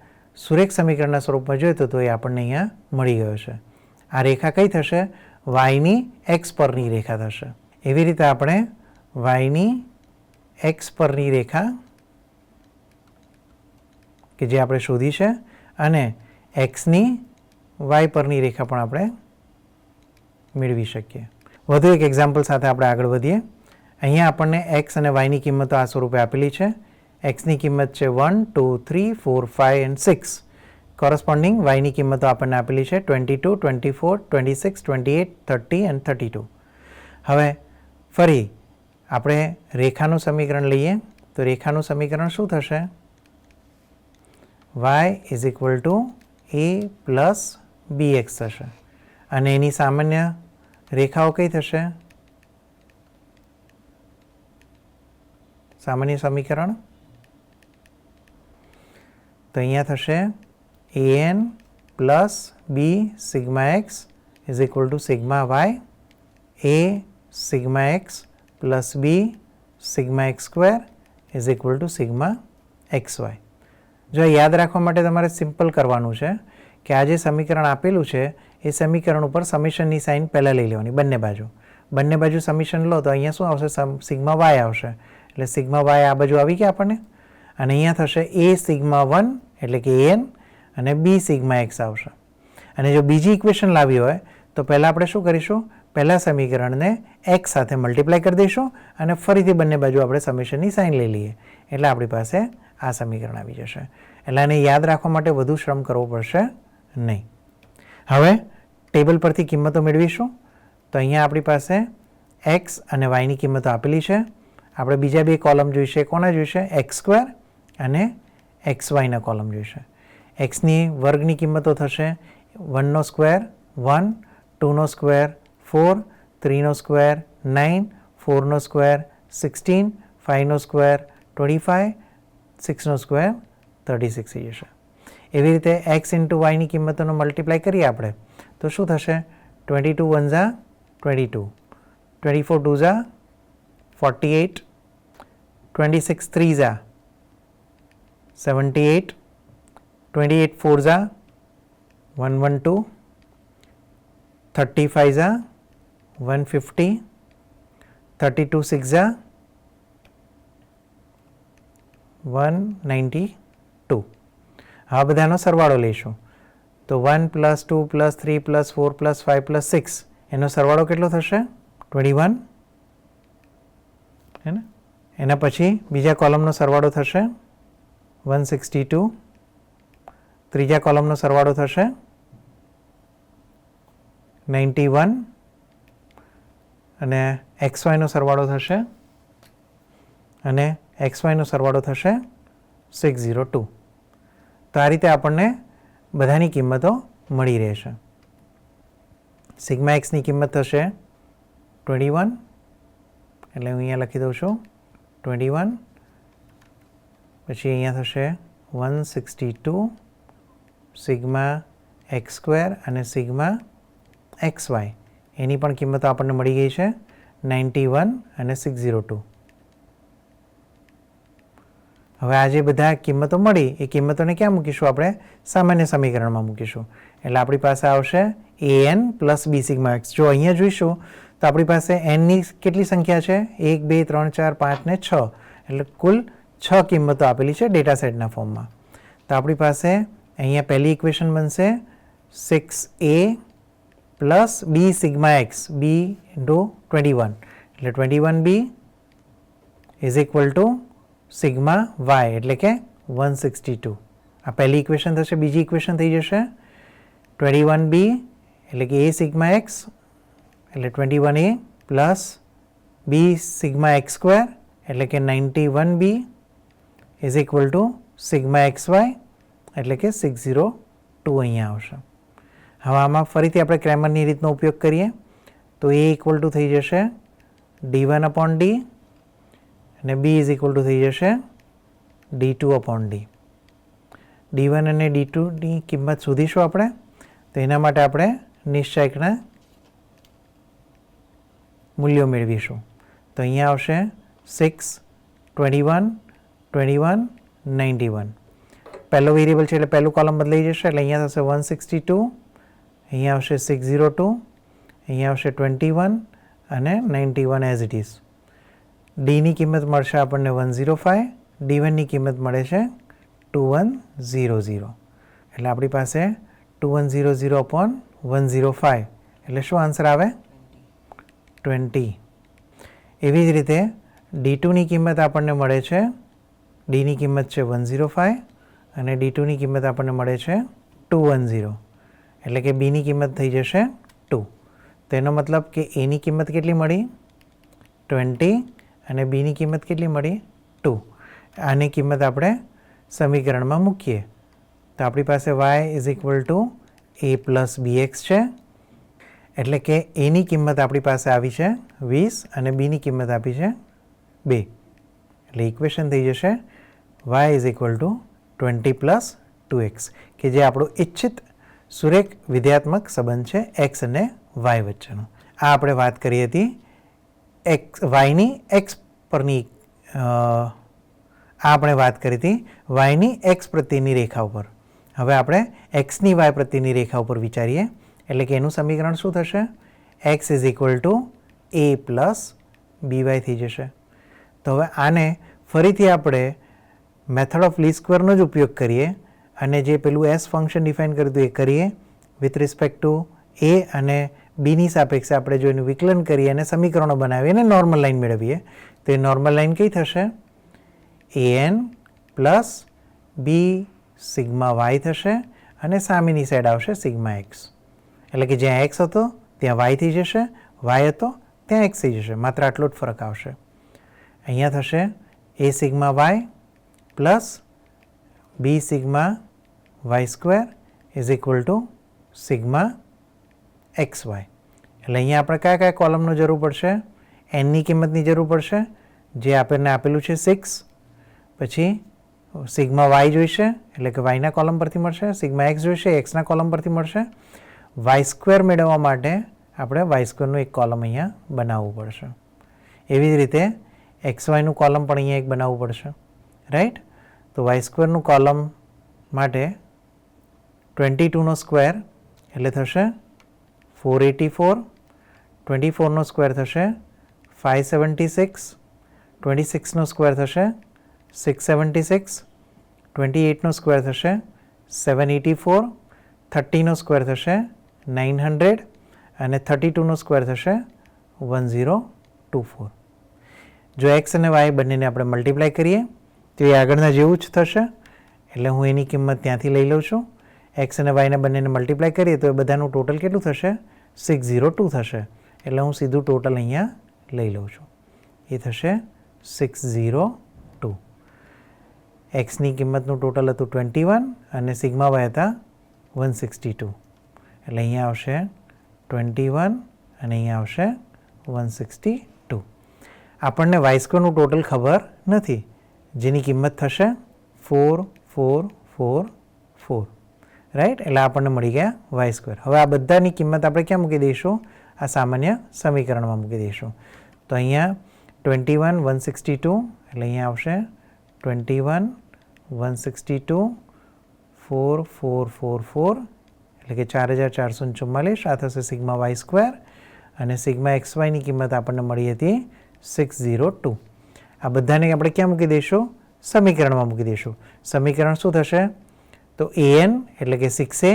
A: સુરેખ સમીકરણના સ્વરૂપમાં જોઈતો હતો એ આપણને અહીંયા મળી ગયો છે. આ રેખા કઈ થશે? yની x પરની રેખા થશે. એવી રીતે આપણે yની x પરની રેખા કે જે આપણે શોધી છે અને xની y પરની રેખા પણ આપણે મેળવી શકીએ. વધુ એક એક્ઝામ્પલ સાથે આપણે આગળ વધીએ. અહીંયા આપણને x અને yની કિંમતો આ સ્વરૂપે આપેલી છે. xની કિંમત છે 1, 2, 3, 4, 5 and 6. કોરસ્પોન્ડિંગ yની કિંમતો આપણને આપેલી છે 22, 24, 26, 28, 30 and 32. હવે ફરી આપણે રેખાનું સમીકરણ લઈએ તો રેખાનું સમીકરણ શું થશે? y is equal to a plus bx થશે અને એની સામાન્ય રેખાઓ કઈ થશે? સામાન્ય સમીકરણ તો અહીંયા થશે an plus b sigma x is equal to sigma y, a sigma x plus b sigma x square is equal to sigma xy. જો યાદ રાખવા માટે તમારે સિમ્પલ કરવાનું છે કે આ જે સમીકરણ આપેલું છે એ સમીકરણ ઉપર સમીશનની સાઇન પહેલાં લઈ લેવાની બંને બાજુ સમીશન લો તો અહીંયા શું આવશે? સિગ્મા વાય આવશે. એટલે સિગ્મા વાય આ બાજુ આવી ગયા આપણને અને અહીંયા થશે a સિગ્મા 1 એટલે કે an અને b સિગ્મા x આવશે. અને જો બીજી ઇક્વેશન લાવી હોય તો પહેલાં આપણે શું કરીશું? પહેલા સમીકરણને x સાથે મલ્ટીપ્લાય કરી દઈશું અને ફરીથી બંને બાજુ આપણે સમીશનની સાઇન લઈ લઈએ એટલે આપણી પાસે આ સમીકરણ આવી જશે. એટલે આને યાદ રાખવા માટે વધુ શ્રમ કરવો પડશે નહીં. હવે ટેબલ પરથી કિંમતો મેળવીશું. તો અહીંયા આપણી પાસે x અને yની કિંમતો આપેલી છે. આપણે બીજા બે કોલમ જોઈશે. કોના જોઈશે? x² અને xyના કોલમ જોઈશે. xની વર્ગની કિંમતો થશે 1નો સ્ક્વેર 1, 2નો સ્ક્વેર 4, 3નો સ્ક્વેર 9, 4નો સ્ક્વેર 16, 5નો સ્ક્વેર 25, 6નો સ્ક્વેર 36 થઈ જશે. એવી રીતે x ઇન્ટુ yની કિંમતોનો મલ્ટીપ્લાય કરીએ આપણે તો શું થશે? 22 1 ઝા 22, 24 2 ઝા 48, 26 3 ઝા 78, 28 4 ઝા 112, 35 ઝા 150, 32 6 ઝા 192. આ બધાનો સરવાળો લઈશું તો 1 + 2 + 3 + 4 + 5 + 6 એનો સરવાળો કેટલો થશે? 21 હે ને. એના પછી બીજા કોલમનો સરવાળો થશે 162, ત્રીજા કોલમનો સરવાળો થશે 91 અને xyનો સરવાળો થશે અને xyનો સરવાળો થશે 602. તો આ રીતે આપણને બધાની કિંમતો મળી રહેશે. સિગ્મા એક્સની કિંમત થશે 21 એટલે હું અહીંયા લખી દઉં છું 21, પછી અહીંયા થશે 162 સિગ્મા એક્સ સ્ક્વેર અને સિગ્મા એક્સ વાય, એની પણ કિંમતો આપણને મળી ગઈ છે 91 અને 602. હવે આ જે બધા કિંમતો મળી એ કિંમતોને ક્યાં મૂકીશું? આપણે સામાન્ય સમીકરણમાં મૂકીશું. એટલે આપણી પાસે આવશે an plus B sigma x. જો અહીંયા જોઈશું તો આપણી પાસે એનની કેટલી સંખ્યા છે? 1 2 3 4 5 ને 6, એટલે કુલ 6 કિંમતો આપેલી છે ડેટા સેટના ફોર્મમાં. તો આપણી પાસે અહીંયા પહેલી ઇક્વેશન બનશે 6a પ્લસ બી સિગ્મા એક્સ, બી ઇન્ટુ 21, એટલે 21b is equal to sigma y એટલે કે 162. આ પહેલી ઇક્વેશન થશે. બીજી ઇક્વેશન થઈ જશે 21b એટલે કે a સિગ્મા એક્સ એટલે 21a પ્લસ બી સિગ્મા એક્સ સ્ક્વેર એટલે કે 91b is equal to sigma x y એટલે કે 602 અહીંયા આવશે. હવે આમાં ફરીથી આપણે ક્રેમરની રીતનો ઉપયોગ કરીએ તો a ઇક્વલ ટુ થઈ જશે d1 અપોન d અને b ઇઝ ઇક્વલ ટુ થઈ જશે d2 અપોન d. d1 અને d2ની કિંમત શોધીશું આપણે, તો એના માટે આપણે નિશ્ચયકના મૂલ્યો મેળવીશું. તો અહીંયા આવશે 6, 21, 21, 91. પહેલો વેરિયેબલ છે એટલે પહેલું કોલમ બદલાઈ જશે, એટલે અહીંયા થશે 162, અહીંયા આવશે 602, અહીંયા આવશે 21 અને 91 એઝ ઇટ ઇઝ. ડીની કિંમત મળશે આપણને 105, d1ની કિંમત મળે છે 2100. એટલે આપણી પાસે 2100 અપોન 105 એટલે શું આન્સર આવે? 20. એવી જ રીતે d2ની કિંમત આપણને મળે છે, ડીની કિંમત છે 105 અને d2ની કિંમત આપણને મળે છે 210, એટલે કે બીની કિંમત થઈ જશે 2. તેનો મતલબ કે એની કિંમત કેટલી મળી? 20 અને બીની કિંમત કેટલી મળી? 2. આની કિંમત આપણે સમીકરણમાં મૂકીએ તો આપણી પાસે y is equal to a પ્લસ bx છે, એટલે કે એની કિંમત આપણી પાસે આવી છે 20 અને બીની કિંમત આપી છે 2. એટલે ઇક્વેશન થઈ જશે y is equal two 20 plus 2x, કે જે આપણો ઇચ્છિત સુરેખ વિધેયાત્મક સંબંધ છે x અને y વચ્ચેનો. આ આપણે વાત કરી હતી વાયની એક્સ પરની, આપણે વાત કરી હતી વાયની એક્સ પ્રત્યેની રેખા ઉપર. હવે આપણે એક્સની વાય પ્રત્યેની રેખા ઉપર વિચારીએ, એટલે કે એનું સમીકરણ શું થશે? X is equal to a plus b y થઈ જશે. તો હવે આને ફરીથી આપણે મેથડ ઓફ લીસ્ટ સ્ક્વેરનો જ ઉપયોગ કરીએ અને જે પેલું એસ ફંક્શન ડિફાઇન કર્યું હતું એ કરીએ વિથ રિસ્પેક્ટ ટુ એ અને બીની સાપેક્ષે આપણે જો એનું વિકલન કરીએ અને સમીકરણો બનાવીએ અને નોર્મલ લાઇન મેળવીએ તો એ નોર્મલ લાઇન કઈ થશે? an plus B sigma y થશે અને સામેની સાઈડ આવશે સિગ્મા એક્સ. એટલે કે જ્યાં એક્સ હતો ત્યાં વાય થઈ જશે, વાય હતો ત્યાં એક્સ થઈ જશે, માત્ર આટલો જ ફરક આવશે. અહીંયા થશે a sigma y plus B sigma y square is equal to sigma x y. એટલે અહીંયા આપણે કયા કયા કોલમનો જરૂર પડશે? એનની કિંમતની જરૂર પડશે, જે આપણને આપેલું છે 6. પછી સિગ્મા વાય જોઈશે, એટલે કે વાયના કોલમ પરથી મળશે. સિગ્મા એક્સ જોઈશે, એક્સના કોલમ પરથી મળશે. વાય સ્ક્વેર મેળવવા માટે આપણે વાય સ્ક્વેરનું એક કોલમ અહીંયા બનાવવું પડશે. એવી જ રીતે એક્સ વાયનું કોલમ પણ અહીંયા એક બનાવવું પડશે, રાઈટ? તો વાય સ્ક્વેરનું કોલમ માટે 22નો સ્ક્વેર એટલે થશે 484, 24નો સ્ક્વેર થશે 576, 26નો સ્ક્વેર થશે 676, 28નો સ્ક્વેર થશે 784, 30નો સ્ક્વેર થશે 900 અને 32નો સ્ક્વેર થશે 1024. જો એક્સ અને વાય બંનેને આપણે મલ્ટીપ્લાય કરીએ તો એ આગળના જેવું જ થશે, એટલે હું એની કિંમત ત્યાંથી લઈ લઉં છું. એક્સ અને વાયને બંનેને મલ્ટીપ્લાય કરીએ તો એ બધાનું ટોટલ કેટલું થશે? 602 થશે, એટલે હું સીધું ટોટલ અહીંયા લઈ લઉં છું. એ થશે 602. એક્સની કિંમતનું ટોટલ હતું 21 અને સિગ્મા વાય હતા 162, એટલે અહીંયા આવશે 21 અને અહીંયા આવશે 162. આપણને વાય સ્ક્વેરનું ટોટલ ખબર નથી, જેની કિંમત થશે 4444, રાઈટ. એટલે આપણને મળી ગયા વાય સ્ક્વેર. હવે આ બધાની કિંમત આપણે ક્યાં મૂકી દઈશું? આ સામાન્ય સમીકરણમાં મૂકી દઈશું. તો અહીંયા 21 162 એટલે અહીંયા આવશે 21 162 4444 એટલે કે 4444. આ થશે સિગ્મા વાય સ્ક્વેર અને સિગ્મા એક્સ વાયની કિંમત આપણને મળી હતી 602. આ બધાને આપણે ક્યાં મૂકી દઈશું? સમીકરણમાં મૂકી દઈશું. સમીકરણ શું થશે? તો an એટલે કે 6a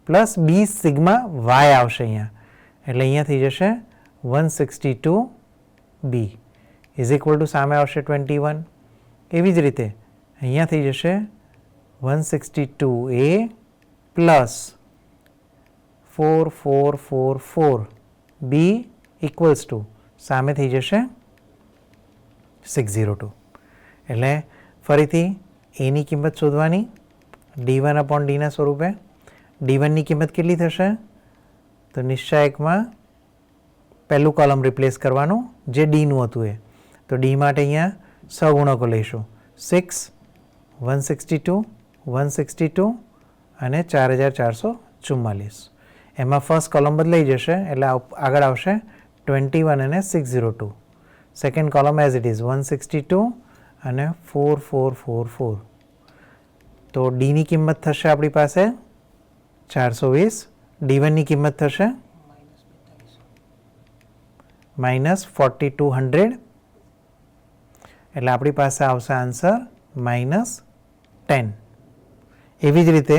A: પ્લસ બી સિગ્મા વાય આવશે અહીંયા. એટલે અહીંયા થઈ જશે 162b ઇઝ ઇક્વલ ટુ સામે આવશે 21. એવી જ રીતે અહીંયા થઈ જશે 162a plus 4444b equals to સામે થઈ જશે 602. એટલે ફરીથી એની કિંમત શોધવાની d1/dના સ્વરૂપે. d1ની કિંમત કેટલી થશે? તો નિશ્ચાયકમાં પહેલું કોલમ રિપ્લેસ કરવાનું જે ડીનું હતું એ. તો ડી માટે અહીંયા સહગુણકો લઈશું. 6 162 162 અને 4444. એમાં ફર્સ્ટ કોલમ બદલાઈ જશે એટલે આગળ આવશે 21 અને 602. Second column as it is 162 અને 4444. તો ડીની કિંમત થશે આપણી પાસે 420. d1ની કિંમત થશે -4200. એટલે આપણી પાસે આવશે આન્સર -10. એવી જ રીતે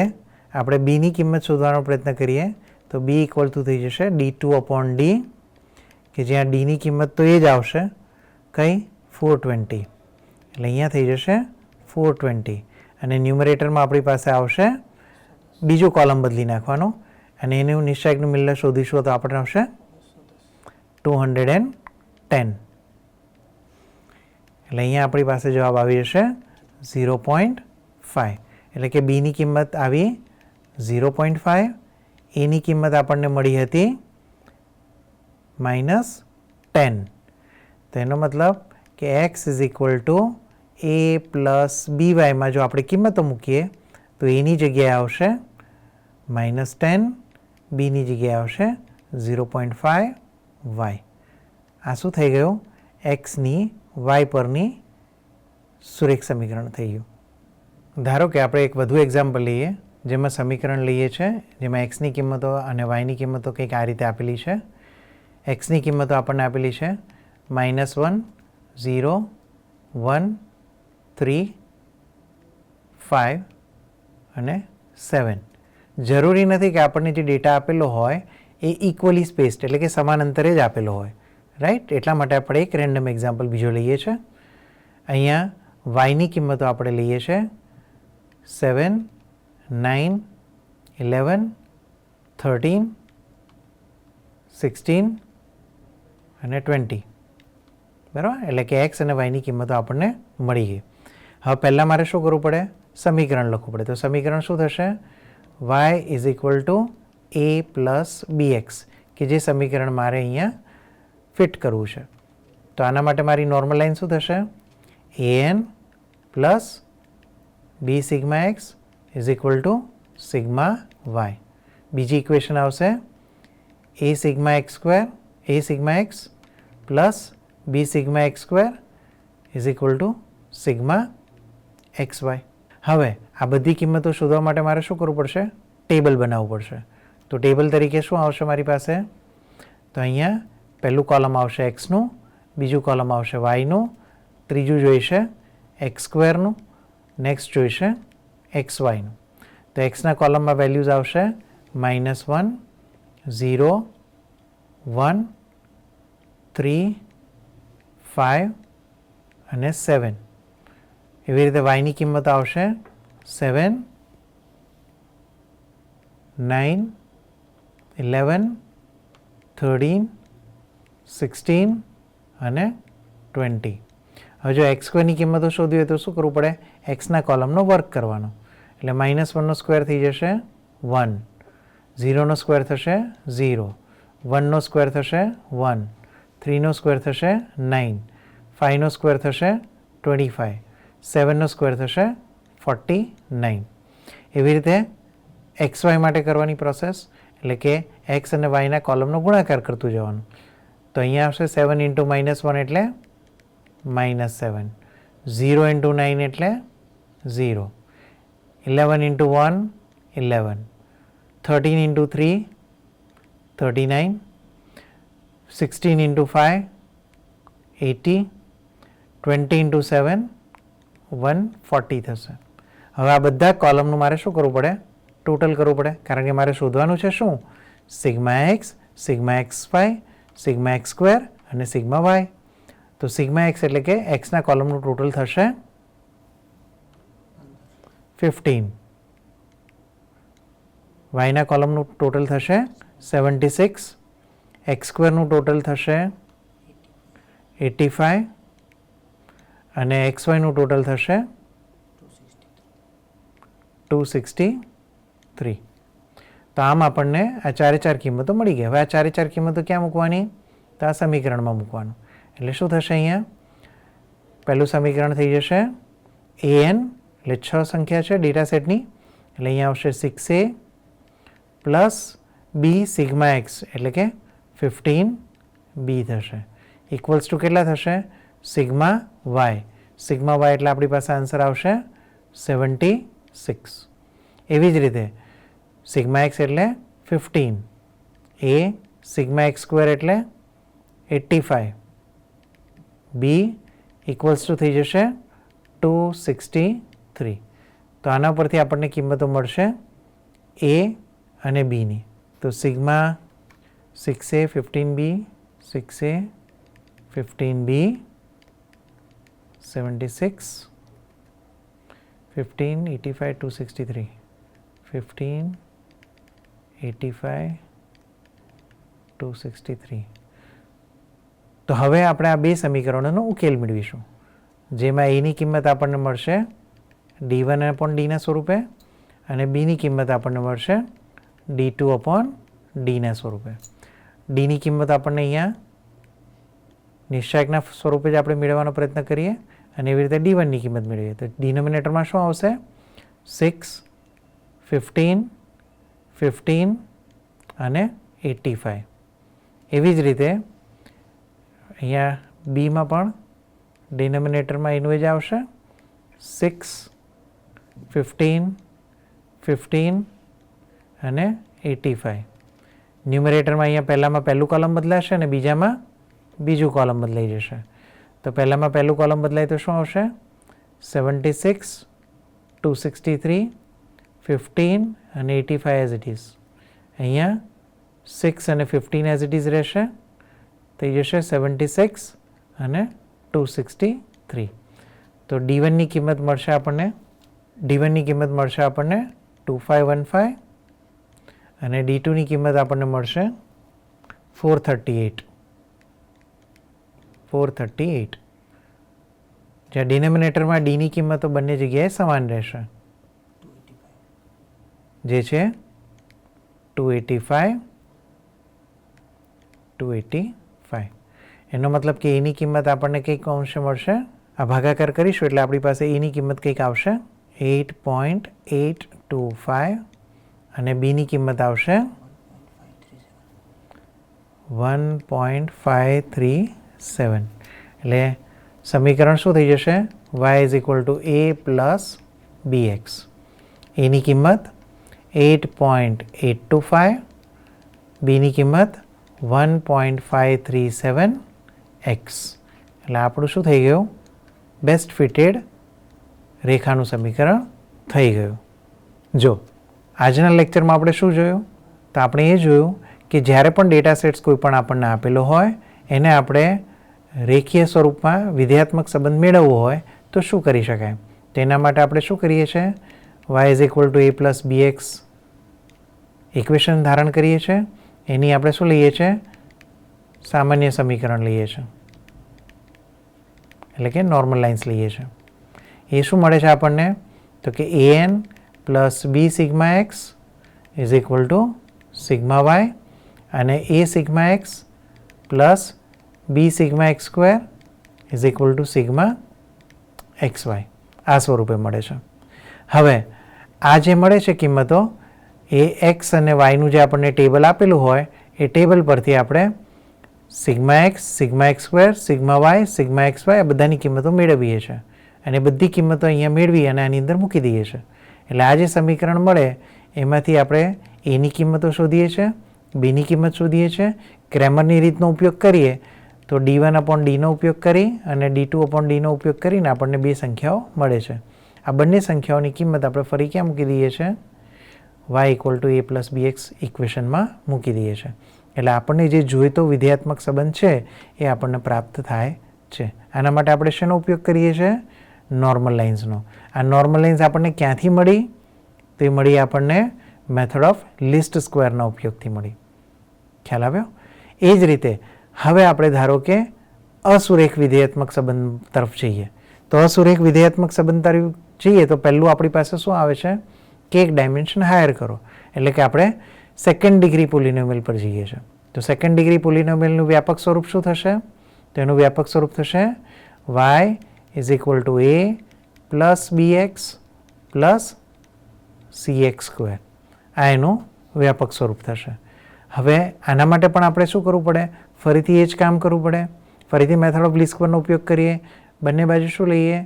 A: આપણે બીની કિંમત શોધવાનો પ્રયત્ન કરીએ તો બી ઇક્વલ ટુ થઈ જશે d2/d, કે જ્યાં ડીની કિંમત તો એ જ આવશે, કઈ 420. એટલે અહીંયા થઈ જશે 420 અને ન્યુમરેટરમાં આપણી પાસે આવશે બીજું કોલમ બદલી નાખવાનું અને એનું નિશ્ચાયકનું મૂલ્ય શોધીશું તો આપણને આવશે 210. એટલે અહીંયા આપણી પાસે જવાબ આવી જશે 0.5. એટલે કે બીની કિંમત આવી 0.5, એની કિંમત આપણને મળી હતી -10. તો એનો મતલબ કે x is equal to a plus b વાયમાં જો આપણે કિંમતો મૂકીએ તો એની જગ્યાએ આવશે -10, બીની જગ્યાએ આવશે 0.5 વાય. આ શું થઈ ગયું? એક્સની વાય પરની સુરેખ સમીકરણ થઈ ગયું. ધારો કે આપણે એક વધુ એક્ઝામ્પલ લઈએ જેમાં સમીકરણ લઈએ છીએ જેમાં એક્સની કિંમતો અને વાયની કિંમતો કંઈક આ રીતે આપેલી છે. એક્સની કિંમતો આપણને આપેલી છે -1 0 1 3 5 અને 7. જરૂરી નથી કે આપણને જે ડેટા આપેલો હોય એ ઇક્વલી સ્પેસ્ડ એટલે કે સમાન અંતરે જ આપેલો હોય, રાઈટ. એટલા માટે આપણે એક રેન્ડમ એક્ઝામ્પલ બીજો લઈએ છીએ. અહીંયા વાયની કિંમતો આપણે લઈએ છીએ 7 9 11 13 16 અને 20. બરાબર. એટલે કે એક્સ અને વાયની કિંમતો આપણને મળી ગઈ. હવે પહેલાં મારે શું કરવું પડે? સમીકરણ લખવું પડે. તો સમીકરણ શું થશે? Y is equal to a પ્લસ bx, કે જે સમીકરણ મારે અહીંયા ફિટ કરવું છે. તો આના માટે મારી નોર્મલ લાઈન શું થશે? an plus b sigma x is equal to sigma y. બીજી ઇક્વેશન આવશે a sigma x square a sigma x plus b sigma x square is equal to sigma x y. હવે આ બધી કિંમતો શોધવા માટે મારે શું કરવું પડશે? ટેબલ બનાવવું પડશે. તો ટેબલ તરીકે શું આવશે મારી પાસે? તો અહીંયા પહેલું કોલમ આવશે એક્સનું, બીજું કોલમ આવશે વાયનું, ત્રીજું જોઈશે એક્સ સ્ક્વેરનું, નેક્સ્ટ જોઈશે એક્સ વાયનું. તો એક્સના કોલમમાં વેલ્યુઝ આવશે -1 0 1 3 5 અને 7. એવી રીતે વાયની કિંમત આવશે 7 9 11 13 16 અને 20. હવે જો એક્સ સ્ક્વેરની કિંમતો શોધવી હોય તો શું કરવું પડે? એક્સના કોલમનો વર્ક કરવાનો. એટલે -1નો સ્ક્વેર થઈ જશે 1, 0નો સ્ક્વેર થશે 0, 1નો સ્ક્વેર થશે 1, 3નો સ્ક્વેર થશે 9, 5નો સ્ક્વેર થશે 25, 7નો સ્ક્વેર થશે 49. એવી રીતે XY માટે કરવાની પ્રોસેસ, એટલે કે X અને Yના કોલમનો ગુણાકાર કરતું જવાનું. તો અહીંયા આવશે 7 × -1 એટલે -7, 0 × 9 એટલે 0, 11 × 1 11, 13 × 3 39, 16 × 5 80, 20 × 7 140 થશે. હવે આ બધા કોલમનું મારે શું કરવું પડે? ટોટલ કરવું પડે, કારણ કે મારે શોધવાનું છે શું? Sigma x, sigma x y, sigma x square અને સિગ્મા વાય. તો સિગ્મા એક્સ એટલે કે એક્સના કોલમનું ટોટલ થશે 15, વાયના કોલમનું ટોટલ થશે 76, એક્સ સ્ક્વેરનું ટોટલ થશે 85 અને એક્સ વાયનું ટોટલ થશે 263. તો આમ આપણને આ ચારે ચાર કિંમતો મળી ગઈ. હવે આ ચારે ચાર કિંમતો ક્યાં મૂકવાની? તો આ સમીકરણમાં મૂકવાનું. એટલે શું થશે? અહીંયા પહેલું સમીકરણ થઈ જશે an, એટલે 6 સંખ્યા છે ડેટા સેટની, એટલે અહીંયા આવશે 6a plus b sigma x એટલે કે 15b થશે, ઇક્વલ્સ ટુ કેટલા થશે? Sigma y. સિગ્મા વાય એટલે આપણી પાસે આન્સર આવશે 76. એવી જ રીતે સિગ્મા એક્સ એટલે 15, a સિગ્મા એક્સ સ્ક્વેર એટલે 85, b ઇક્વલ્સ ટુ થઈ જશે 263. તો આના પરથી આપણને કિંમતો મળશે a અને bની. તો sigma 6a 15b, 6a 15b 76, 15 85 263, 15 85 263. તો હવે આપણે આ બે સમીકરણોનો ઉકેલ મેળવીશું, જેમાં એની કિંમત આપણને મળશે d1/d ના સ્વરૂપે અને બીની કિંમત આપણને મળશે d2/dના સ્વરૂપે. ડીની કિંમત આપણને અહીંયા નિશ્ચાયકના સ્વરૂપે જ આપણે મેળવવાનો પ્રયત્ન કરીએ અને એવી રીતે d1ની કિંમત મેળવીએ. તો ડિનોમિનેટરમાં શું આવશે? 6, 15, 15 અને 85. એવી જ રીતે અહીંયા બીમાં પણ ડિનોમિનેટરમાં એનું જ આવશે 6, 15, 15 અને 85. ન્યુમરેટરમાં અહીંયા પહેલામાં પહેલું કોલમ બદલાશે અને બીજામાં બીજું કોલમ બદલાઈ જશે. તો પહેલામાં પહેલું કોલમ બદલાય તો શું આવશે? 76, 263, 15 અને 85 એઝ ઇટ ઇઝ. અહીંયા 6 અને 15 એઝ ઇટ ઇઝ રહેશે, થઈ જશે 76 અને 263. તો d1ની કિંમત મળશે આપણને, d1ની કિંમત મળશે આપણને 2515 અને d2ની કિંમત આપણને મળશે 438. જ્યાં ડિનોમિનેટરમાં ડીની કિંમતો બંને જગ્યાએ સમાન રહેશે, જે છે 285. એનો મતલબ કે એની કિંમત આપણને કંઈક અંશે મળશે, આ ભાગાકાર કરીશું એટલે આપણી પાસે એની કિંમત કંઈક આવશે 8.825 અને બીની કિંમત આવશે 1.537. એટલે સમીકરણ શું થઈ જશે? y = a + bx. એની કિંમત 8.825, બીની કિંમત 1.537x. એટલે આપણું શું થઈ ગયું? બેસ્ટ ફિટેડ રેખાનું સમીકરણ થઈ ગયું. જો આજના લેક્ચરમાં આપણે શું જોયું? તો આપણે એ જોયું કે જ્યારે પણ ડેટા સેટ્સ કોઈ પણ આપણને આપેલો હોય એને આપણે રેખીય સ્વરૂપમાં વિધેયાત્મક સંબંધ મેળવવો હોય તો શું કરી શકાય? તેના માટે આપણે શું કરીએ છીએ? y = a + bx ઇક્વેશન ધારણ કરીએ છીએ. એની આપણે શું લઈએ છીએ? સામાન્ય સમીકરણ લઈએ છીએ, એટલે કે નોર્મલ લાઇન્સ લઈએ છીએ. એ શું મળે છે આપણને? તો કે an + b sigma x = sigma y અને a sigma x plus B sigma x square is equal to sigma x Y આ સ્વરૂપે મળે છે. હવે આ જે મળે છે કિંમતો એ એક્સ અને વાયનું જે આપણને ટેબલ આપેલું હોય એ ટેબલ પરથી આપણે sigma x square, sigma x Y આ બધાની કિંમતો મેળવીએ છીએ અને બધી કિંમતો અહીંયા મેળવી અને આની અંદર મૂકી દઈએ છીએ. એટલે આ જે સમીકરણ મળે એમાંથી આપણે એની કિંમતો શોધીએ છીએ, બીની કિંમત શોધીએ છીએ. ક્રેમરની રીતનો ઉપયોગ કરીએ તો D1 અપોન ડીનો ઉપયોગ કરી અને D2 અપોન ડીનો ઉપયોગ કરીને આપણને બે સંખ્યાઓ મળે છે. આ બંને સંખ્યાઓની કિંમત આપણે ફરી ક્યાં મૂકી દઈએ છીએ? y ઇક્વલ ટુ a પ્લસ bx ઇક્વેશનમાં મૂકી દઈએ છીએ. એટલે આપણને જે જોઈતો વિધેયાત્મક સંબંધ છે એ આપણને પ્રાપ્ત થાય છે. આના માટે આપણે શેનો ઉપયોગ કરીએ છીએ? નોર્મલ લાઇન્સનો. આ નોર્મલ લાઇન્સ આપણને ક્યાંથી મળી? તો એ મળી આપણને મેથડ ઓફ લીસ્ટ સ્ક્વેરના ઉપયોગથી મળી. ખ્યાલ આવ્યો? એ જ રીતે હવે આપણે ધારો કે અસુરેખ વિધેયાત્મક સંબંધ તરફ જઈએ. તો અસુરેખ વિધેયાત્મક સંબંધ તરફ જઈએ તો પહેલું આપણી પાસે શું આવે છે કે એક ડાયમેન્શન હાયર કરો. એટલે કે આપણે સેકન્ડ ડિગ્રી પોલિનોમિયલ પર જઈએ છીએ. તો સેકન્ડ ડિગ્રી પોલિનોમિયલનું વ્યાપક સ્વરૂપ શું થશે? તો એનું વ્યાપક સ્વરૂપ થશે y is equal to a પ્લસ bx પ્લસ cx સ્ક્વેર. આ એનું વ્યાપક સ્વરૂપ થશે. હવે આના માટે પણ આપણે શું કરવું પડે? ફરીથી એ જ કામ કરવું પડે. ફરીથી મેથડ ઓફ લીસ્ટ સ્ક્વેરનો ઉપયોગ કરીએ. બંને બાજુ શું લઈએ?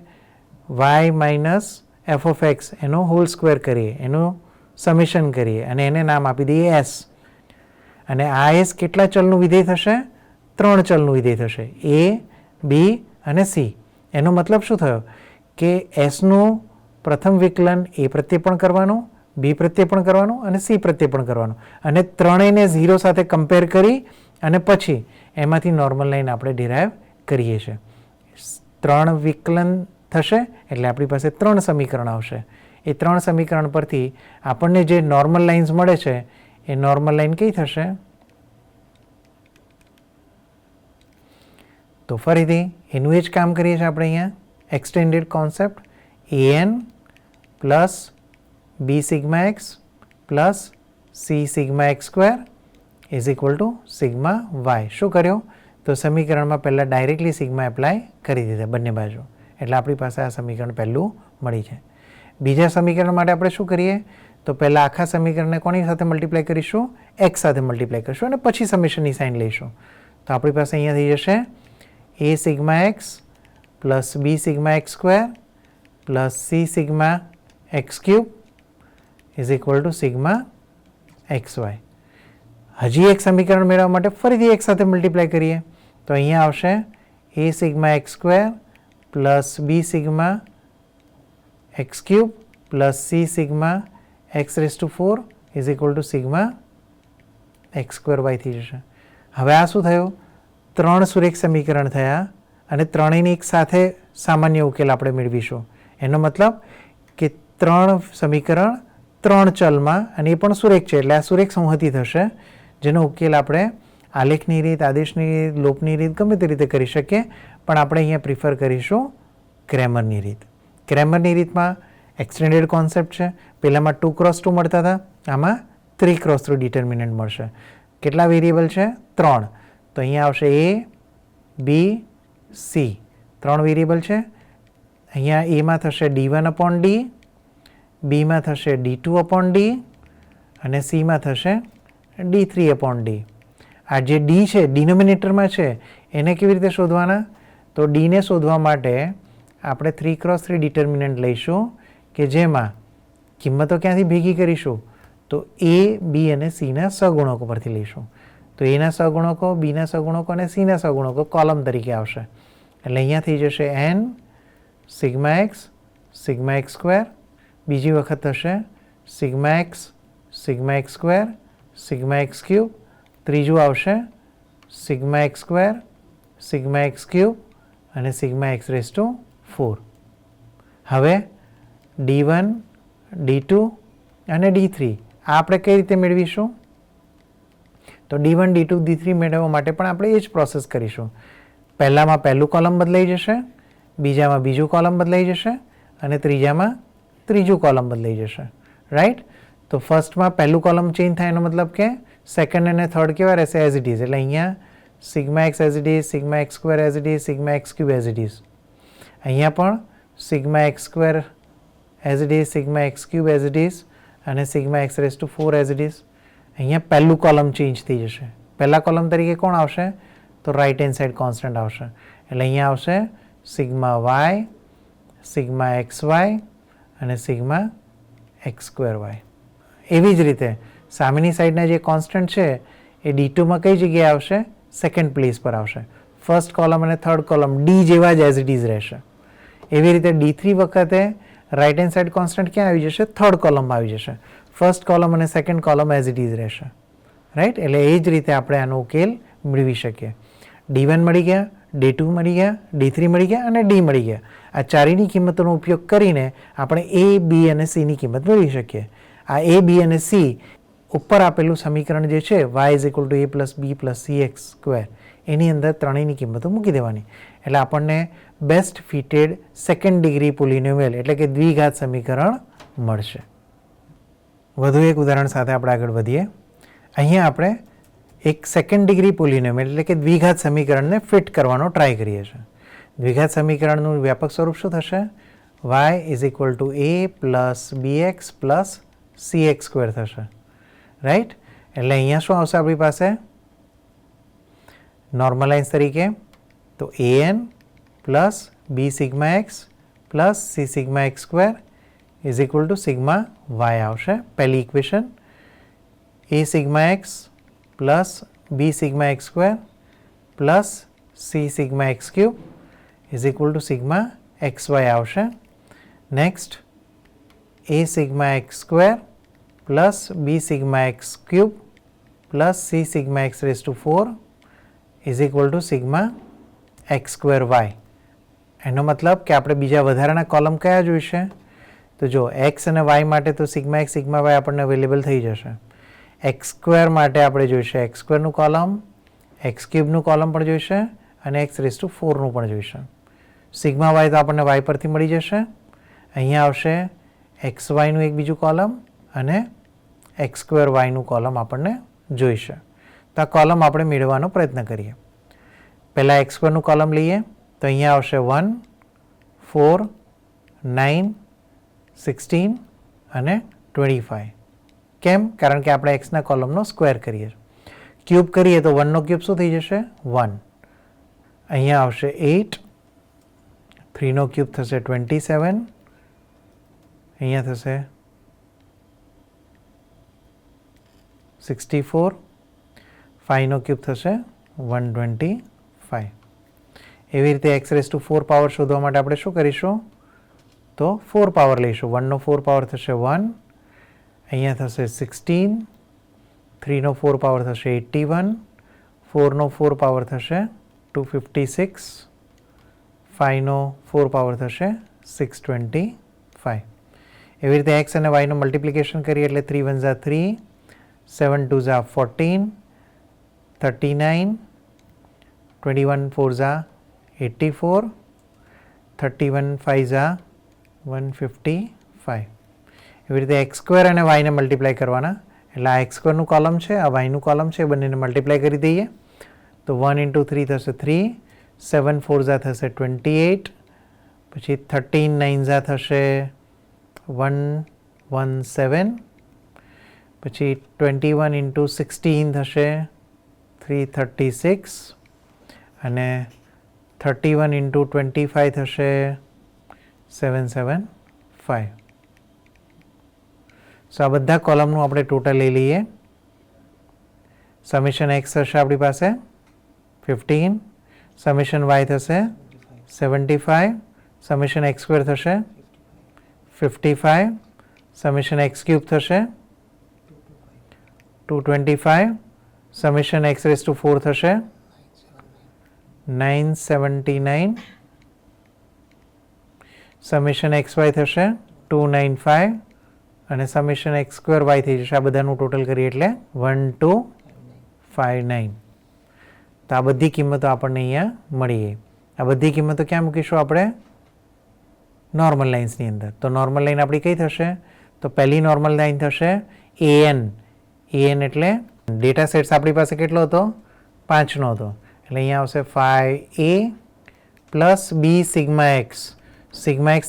A: y minus F of x એનો હોલ સ્ક્વેર કરીએ, એનું સમેશન કરીએ અને એને નામ આપી દઈએ s. અને આ s કેટલા ચલનું વિધેય થશે? 3 ચલનું વિધેય થશે, a, b અને c. એનો મતલબ શું થયો કે એસનું પ્રથમ વિકલન એ પ્રત્યે પણ કરવાનું, બી પ્રત્યે પણ કરવાનું અને સી પ્રત્યે પણ કરવાનું અને ત્રણેયને 0 સાથે કમ્પેર કરી અને પછી એમાંથી નોર્મલ લાઈન આપણે ડિરાઈવ કરીએ છીએ. 3 વિકલન થશે એટલે આપણી પાસે 3 સમીકરણ આવશે. એ 3 સમીકરણ પરથી આપણને જે નોર્મલ લાઇન્સ મળે છે એ નોર્મલ લાઈન કઈ થશે? તો ફરીથી એનું એ જ કામ કરીએ છીએ આપણે અહીંયા. Extended concept an plus B sigma x plus c sigma x square is equal to sigma y. શું કર્યું? તો સમીકરણમાં પહેલાં ડાયરેક્ટલી સિગ્મા એપ્લાય કરી દીધા બંને બાજુ. એટલે આપણી પાસે આ સમીકરણ પહેલું મળી છે. બીજા સમીકરણ માટે આપણે શું કરીએ? તો પહેલાં આખા સમીકરણને કોની સાથે મલ્ટીપ્લાય કરીશું? એક્સ સાથે મલ્ટીપ્લાય કરીશું અને પછી સમેશનની સાઇન લઈશું. તો આપણી પાસે અહીંયા થઈ જશે a sigma x plus B sigma x square plus c sigma x cube is equal to sigma x y. હજી એક સમીકરણ મેળવવા માટે ફરીથી એક સાથે મલ્ટીપ્લાય કરીએ તો અહીંયા આવશે a sigma x square plus B sigma x cube plus c sigma x raise to 4 is equal to sigma x square y થઈ જશે. હવે આ શું થયું? 3 સુરેખ સમીકરણ થયા અને ત્રણેયની એક સાથે સામાન્ય ઉકેલ આપણે મેળવીશું. એનો મતલબ કે 3 સમીકરણ 3 ચલમાં અને એ પણ સુરેખ છે એટલે આ સુરેખ સંહતિ થશે જેનો ઉકેલ આપણે આલેખની રીત, આદેશની રીત, લોપની રીત ગમે તે રીતે કરી શકીએ પણ આપણે અહીંયા પ્રિફર કરીશું ક્રેમરની રીત. ક્રેમરની રીતમાં એક્સટેન્ડેડ કોન્સેપ્ટ છે. પહેલામાં 2x2 મળતા હતા, આમાં 3x3 ડિટર્મિનન્ટ મળશે. કેટલા વેરિયેબલ છે? 3. તો અહીંયા આવશે a, b, c 3 વેરિયેબલ છે. અહીંયા એમાં થશે d1 અપોન d, બીમાં થશે d2 અપોન d અને સીમાં થશે d3 અપોન d. આ જે d છે ડિનોમિનેટરમાં છે એને કેવી રીતે શોધવાના? તો ડીને શોધવા માટે આપણે 3x3 ડિટર્મિનન્ટ લઈશું કે જેમાં કિંમતો ક્યાંથી ભેગી કરીશું? તો a, b અને cના સહગુણકો પરથી લઈશું. તો એના સહગુણકો, બીના સહગુણકો અને સીના સહગુણકો કોલમ તરીકે આવશે. એટલે અહીંયા થઈ જશે n સિગ્મા એક્સ સ્ક્વેર, બીજી વખત થશે sigma x square, sigma x cube, ત્રીજું આવશે sigma x square, sigma x cube અને સિગ્મા એક્સ રેઝ ટુ 4. હવે d1, d2 અને d3 આ આપણે કઈ રીતે મેળવીશું? તો d1, d2, d3 મેળવવા માટે પણ આપણે એ જ પ્રોસેસ કરીશું. પહેલામાં પહેલું કોલમ બદલાઈ જશે, બીજામાં બીજું કોલમ બદલાઈ જશે અને ત્રીજામાં ત્રીજું કોલમ બદલાઈ જશે. રાઈટ? તો ફર્સ્ટમાં પહેલું કોલમ ચેન્જ થાય એનો મતલબ કે સેકન્ડ અને થર્ડ કેવા રહેશે? As it is. એટલે અહીંયા sigma x as it is, sigma x square as it is, sigma x cube as it is. અહીંયા પણ sigma x square as it is, sigma x cube as it is અને sigma x raise to 4 as it is. અહીંયા પહેલું column change થઈ જશે. પહેલા column તરીકે કોણ આવશે? તો રાઇટ હેન્ડ સાઇડ કોન્સ્ટન્ટ આવશે. એટલે અહીંયા આવશે sigma y, sigma x y અને સિગ્મા એક્સ સ્ક્વેર વાય. એવી જ રીતે સામેની સાઈડના જે કોન્સ્ટન્ટ છે એ D2માં કઈ જગ્યાએ આવશે? સેકન્ડ પ્લેસ પર આવશે. ફર્સ્ટ કોલમ અને થર્ડ કોલમ ડી જેવા જ એઝ ઇટ ઇઝ રહેશે. એવી રીતે D3 વખતે રાઇટ હેન્ડ સાઇડ કોન્સ્ટન્ટ ક્યાં આવી જશે? થર્ડ કોલમમાં આવી જશે. ફર્સ્ટ કોલમ અને second column as it is રહેશે. રાઈટ? એટલે એ જ રીતે આપણે આનો ઉકેલ મેળવી શકીએ. D1 મળી ગયા, D2 મળી ગયા, D3 મળી ગયા અને D મળી ગયા. આ ચારેયની કિંમતોનો ઉપયોગ કરીને આપણે A, B અને Cની કિંમત મેળવી શકીએ. આ A, B અને C ઉપર આપેલું સમીકરણ જે છે y is equal to a plus b plus c x square, એની અંદર ત્રણેયની કિંમતો મૂકી દેવાની. એટલે આપણને best fitted second degree polynomial એટલે કે દ્વિઘાત સમીકરણ મળશે. વધુ એક ઉદાહરણ સાથે આપણે આગળ વધીએ. અહીંયા આપણે એક સેકન્ડ ડિગ્રી પોલિનોમિયલ એટલે કે દ્વિઘાત સમીકરણને ફિટ કરવાનો ટ્રાય કરીએ છીએ. દ્વિઘાત સમીકરણનું વ્યાપક સ્વરૂપ શું થશે? y is equal to a plus b x plus c x square થશે. રાઈટ? એટલે અહીંયા શું આવશે આપણી પાસે? નોર્મલાઇઝ તરીકે તો an plus B sigma x plus c sigma x square is equal to sigma y આવશે. પહેલી equation a sigma x plus B sigma x square plus c sigma x cube is equal to sigma x y આવશે. Next a sigma x square plus B sigma x cube plus c sigma x raise to 4 is equal to sigma x square y. એનો મતલબ કે આપણે બીજા વધારાના column કયા જોઈશે? તો જો એક્સ અને વાય માટે તો સિગ્મા એક્સ સિગ્મા વાય આપણને અવેલેબલ થઈ જશે. એક્સ સ્ક્વેર માટે આપણે જોઈશે એક્સ સ્ક્વેરનું કોલમ, એક્સ ક્યુબનું કોલમ પણ જોઈશે અને એક્સ રેઝ ટુ 4નું પણ જોઈશે. સિગ્મા વાય તો આપણને વાય પરથી મળી જશે. અહીંયા આવશે એક્સ વાયનું એક બીજું કોલમ અને એક્સ સ્ક્વેર વાયનું કોલમ આપણને જોઈશે. તો આ કોલમ આપણે મેળવવાનો પ્રયત્ન કરીએ. પહેલાં એક્સ સ્ક્વેરનું કોલમ લઈએ તો અહીંયા આવશે 1, 4, 9, 16 અને 25. કેમ? કારણ કે આપણે એક્સના કોલમનો સ્ક્વેર કરીએ. ક્યુબ કરીએ તો 1નો ક્યુબ શું થઈ જશે? 1. અહીંયા આવશે 8, 3નો ક્યુબ થશે 27, અહીંયા થશે 64, 5નો ક્યુબ થશે 125. એવી રીતે એક્સ રેઝ ટુ 4 પાવર શોધવા માટે આપણે શું કરીશું? તો 4 પાવર લઈશું. 1નો 4 પાવર થશે 1, અહીંયા થશે 16, 3નો 4 પાવર થશે 81, 4નો 4 પાવર થશે 256, 5નો 4 પાવર થશે 625. એવી રીતે એક્સ અને વાયનું મલ્ટિપ્લિકેશન કરીએ એટલે 3 1 ઝા 3, 7 2 ઝા 14, 39, 21 4 ઝા 84, 31 5 ઝા 155. એવી રીતે એક્સ સ્ક્વેર અને વાયને મલ્ટીપ્લાય કરવાના. એટલે આ એક્સ સ્ક્વેરનું કોલમ છે, આ વાયનું કોલમ છે, બંનેને મલ્ટીપ્લાય કરી દઈએ તો 1 × 3 થશે 3, 7 4 ઝા થશે 28, પછી 13 9 ઝા થશે 117, પછી 21 × 16 થશે 336 અને 31 × 25 થશે 775. સો આ બધા કોલમનું આપણે ટોટલ લઈ લઈએ. સમેશન એક્સ થશે આપણી પાસે 15, સમેશન વાય થશે 75, સમેશન એક્સ સ્ક્વેર થશે 55, સમેશન એક્સ ક્યુબ થશે 225, સમેશન એક્સ રેઝ ટુ 4 થશે 979, સમેશન એક્સ વાય થશે 295 અને સમેશન એક્સ સ્ક્વેર વાય થઈ જશે. આ બધાનું ટોટલ કરીએ એટલે 1259. તો આ બધી કિંમતો આપણને અહીંયા મળી ગઈ. આ બધી કિંમતો ક્યાં મૂકીશું આપણે? નોર્મલ લાઇન્સની અંદર. તો નોર્મલ લાઇન આપણી કઈ થશે? તો પહેલી નોર્મલ લાઇન થશે an. an એટલે ડેટા સેટ્સ આપણી પાસે કેટલો હતો? 5નો હતો. એટલે અહીંયા આવશે 5a પ્લસ બી સિગ્મા એક્સ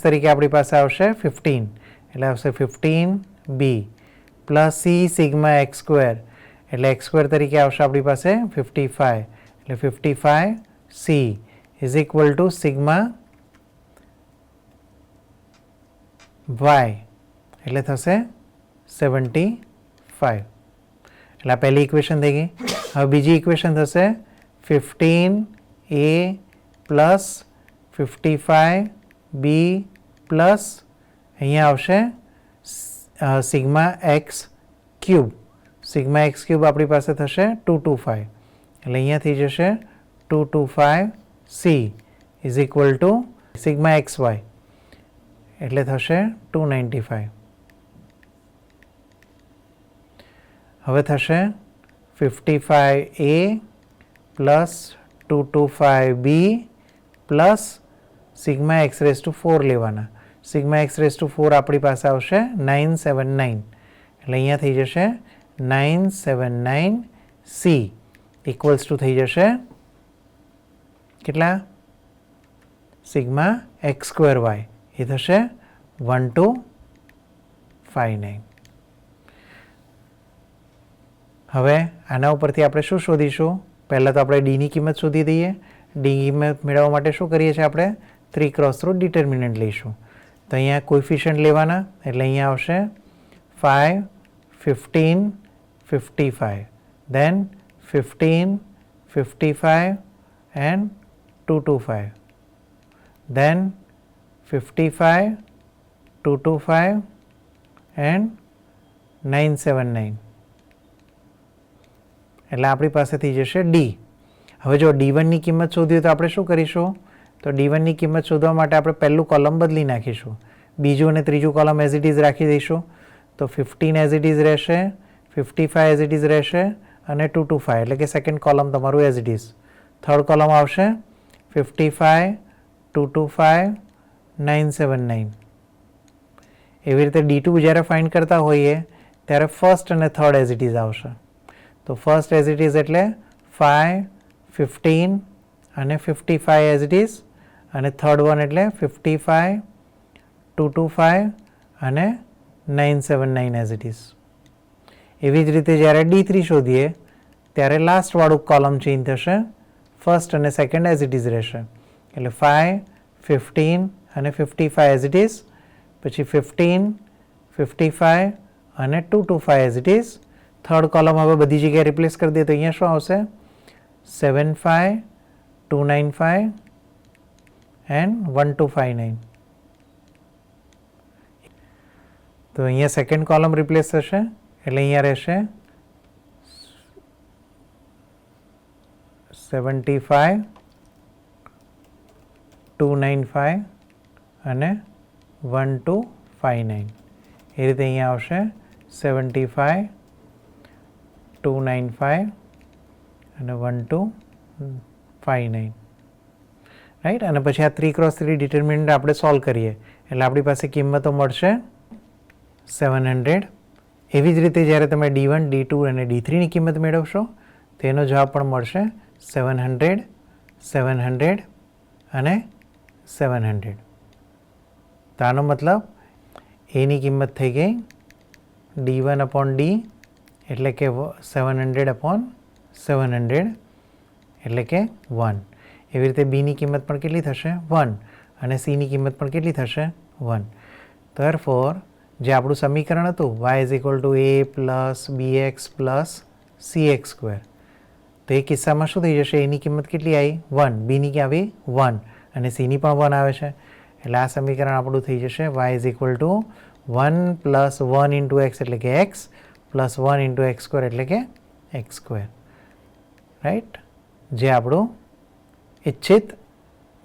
A: તરીકે આપણી પાસે આવશે 15, એટલે આવશે 15b plus c sigma x square, એટલે એક્સ સ્ક્વેર તરીકે આવશે આપણી પાસે 55, એટલે 55c is equal to sigma y, એટલે થશે 75. એટલે આ પહેલી ઇક્વેશન થઈ ગઈ. હવે બીજી ઇક્વેશન થશે 15a પ્લસ 55b પ્લસ અહીંયા આવશે સિગ્મા એક્સ ક્યુબ આપણી પાસે થશે 225, એટલે અહીંયા થઈ જશે 225c is equal to sigma x y, એટલે થશે 295. હવે થશે 55a plus 225b plus sigma x raise to 4 લેવાના. સિગ્મા એક્સ રેઝ ટુ 4 આપણી પાસે આવશે 979, એટલે અહીંયા થઈ જશે 979c ઇક્વલ્સ ટુ થઈ જશે કેટલા? સિગ્મા એક્સ સ્ક્વેર વાય, એ થશે 1259. હવે આના ઉપરથી આપણે શું શોધીશું? પહેલાં તો આપણે ડીની કિંમત શોધી દઈએ. ડી કિંમત મેળવવા માટે શું કરીએ છીએ આપણે? 3x3 ડિટર્મિનન્ટ લઈશું. તો અહીંયા કોએફિશિયન્ટ લેવાના, એટલે અહીંયા આવશે 5, 15, 55, then 15, 55 and 225, then 55, 225 and 979. એટલે આપણી પાસે થઈ જશે ડી. હવે જો D1ની કિંમત શોધીએ તો આપણે શું કરીશું? તો D1ની કિંમત શોધવા માટે આપણે પહેલું કોલમ બદલી નાખીશું, બીજું અને ત્રીજું કોલમ એઝ ઇટ ઇઝ રાખી દઈશું. તો 15 એઝ ઇટ ઇઝ રહેશે, 55 એઝ ઇટ ઇઝ રહેશે અને 225, એટલે કે સેકન્ડ કોલમ તમારું as it is. Third column આવશે 55, 225, 979. એવી રીતે D2 જ્યારે ફાઇન્ડ કરતા હોઈએ ત્યારે ફર્સ્ટ અને થર્ડ એઝ ઇટ ઇઝ આવશે. તો ફર્સ્ટ એઝ ઇટ ઇઝ એટલે 5, 15 અને 55 એઝ ઇટ ઇઝ, અને થર્ડ વન એટલે 55, 225 અને 979 એઝ ઇટ ઇઝ. એવી જ રીતે જ્યારે D3 શોધીએ ત્યારે લાસ્ટવાળું કોલમ ચેન્જ થશે, ફર્સ્ટ અને સેકન્ડ એઝ ઇટ ઇઝ રહેશે. એટલે 5, 15 અને 55 એઝ ઇટ ઇઝ, પછી 15, 55 અને 225 as it is. Third column હવે બધી જગ્યાએ રિપ્લેસ કરી દઈએ તો અહીંયા શું આવશે? 75, 295 એન્ડ 1259. તો અહીંયા સેકન્ડ કોલમ રિપ્લેસ થશે, એટલે અહીંયા રહેશે 75, 295 અને 1259. એ રીતે અહીંયા આવશે 75, 295 અને 1259. રાઈટ. અને પછી આ 3x3 ડિટર્મિનન્ટ આપણે સોલ્વ કરીએ એટલે આપણી પાસે કિંમતો મળશે 700. એવી જ રીતે જ્યારે તમે D1, D2 અને D3ની કિંમત મેળવશો તેનો જવાબ પણ મળશે 700, 700 અને 700. તો આનો મતલબ એની કિંમત થઈ ગઈ D1/D એટલે કે 700/700 એટલે કે 1. એવી રીતે બીની કિંમત પણ કેટલી થશે? 1. અને સીની કિંમત પણ કેટલી થશે? 1. ધેરફોર જે આપણું સમીકરણ હતું y = a પ્લસ bx પ્લસ cx સ્ક્વેર, તો એ કિસ્સામાં શું થઈ જશે? એની કિંમત કેટલી આવી? 1. બીની ક્યાં આવી? 1. અને સીની પણ 1 આવે છે. એટલે આ સમીકરણ આપણું થઈ જશે y = 1 પ્લસ 1 ઇન્ટુ એક્સ એટલે કે x plus 1 into x square એટલે કે એક્સ સ્ક્વેર. રાઈટ. જે આપણું ઇચ્છિત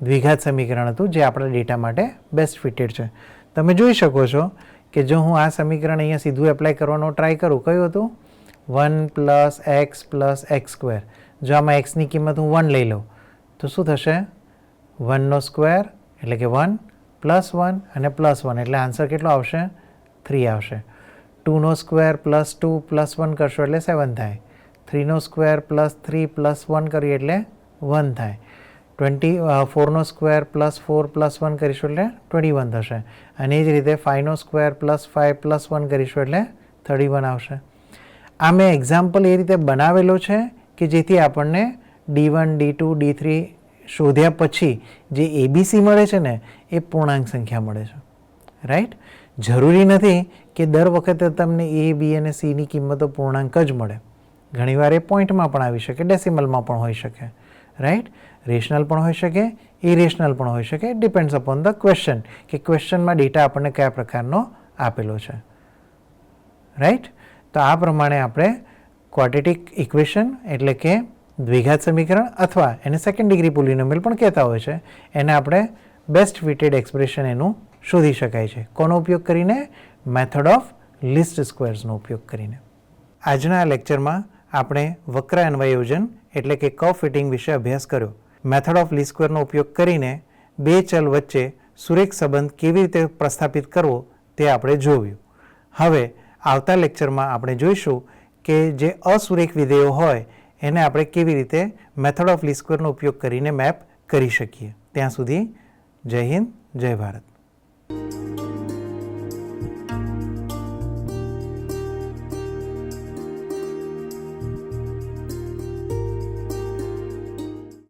A: દ્વિઘાત સમીકરણ હતું, જે આપણા ડેટા માટે બેસ્ટ ફિટેડ છે. તમે જોઈ શકો છો કે જો હું આ સમીકરણ અહીંયા સીધું એપ્લાય કરવાનો ટ્રાય કરું, કયું હતું? 1 plus x plus x square. જો આમાં એક્સની કિંમત હું 1 લઈ લઉં તો શું થશે? 1નો સ્ક્વેર એટલે કે 1 પ્લસ 1 અને પ્લસ 1 એટલે આન્સર કેટલો આવશે? 3 આવશે. 2નો સ્ક્વેર પ્લસ 2 પ્લસ 1 કરશો એટલે 7 થાય. 3નો સ્ક્વેર પ્લસ 3 પ્લસ 1 કરીએ એટલે 1 થાય. 4નો સ્ક્વેર પ્લસ 4 પ્લસ 1 કરીશું એટલે 21 થશે. અને એ જ રીતે 5નો સ્ક્વેર પ્લસ 5 પ્લસ 1 કરીશું એટલે 31 આવશે. આ મેં એક્ઝામ્પલ એ રીતે બનાવેલો છે કે જેથી આપણને D1, D2, D3 શોધ્યા પછી જે ABC મળે છે ને એ પૂર્ણાંક સંખ્યા મળે છે. રાઈટ? જરૂરી નથી કે દર વખતે તમને A, B અને Cની કિંમતો પૂર્ણાંક જ મળે. ઘણીવાર એ પોઈન્ટમાં પણ આવી શકે, ડેસિમલમાં પણ હોઈ શકે. રાઈટ? રેશનલ પણ હોઈ શકે, ઇરેશનલ પણ હોઈ શકે. ડિપેન્ડ્સ અપોન ધ ક્વેશ્ચન કે ક્વેશ્ચનમાં ડેટા આપણને કયા પ્રકારનો આપેલો છે. રાઈટ? તો આ પ્રમાણે આપણે ક્વોડ્રેટિક ઇક્વેશન એટલે કે દ્વિઘાત સમીકરણ અથવા એને સેકન્ડ ડિગ્રી પોલિનોમિયલ પણ કહેતા હોય છે, એને આપણે બેસ્ટ ફિટેડ એક્સપ્રેશન એનું શોધી શકાય છે. કોનો ઉપયોગ કરીને? મેથડ ઓફ લીસ્ટ સ્ક્વેર્સનો ઉપયોગ કરીને. આજના લેક્ચરમાં આપણે વક્ર અન્વયોજન એટલે કે કર્વ ફિટિંગ વિશે અભ્યાસ કર્યો. મેથડ ઓફ લીસ્ટ સ્ક્વેરનો ઉપયોગ કરીને બે ચલ વચ્ચે સુરેખ સંબંધ કેવી રીતે પ્રસ્થાપિત કરવો તે આપણે જોયું. હવે આવતા લેક્ચરમાં આપણે જોઈશું કે જે અસુરેખ વિધેયો હોય એને આપણે કેવી રીતે મેથડ ઓફ લીસ્ટ સ્ક્વેરનો ઉપયોગ કરીને મેપ કરી શકીએ. ત્યાં સુધી જય હિન્દ, જય ભારત.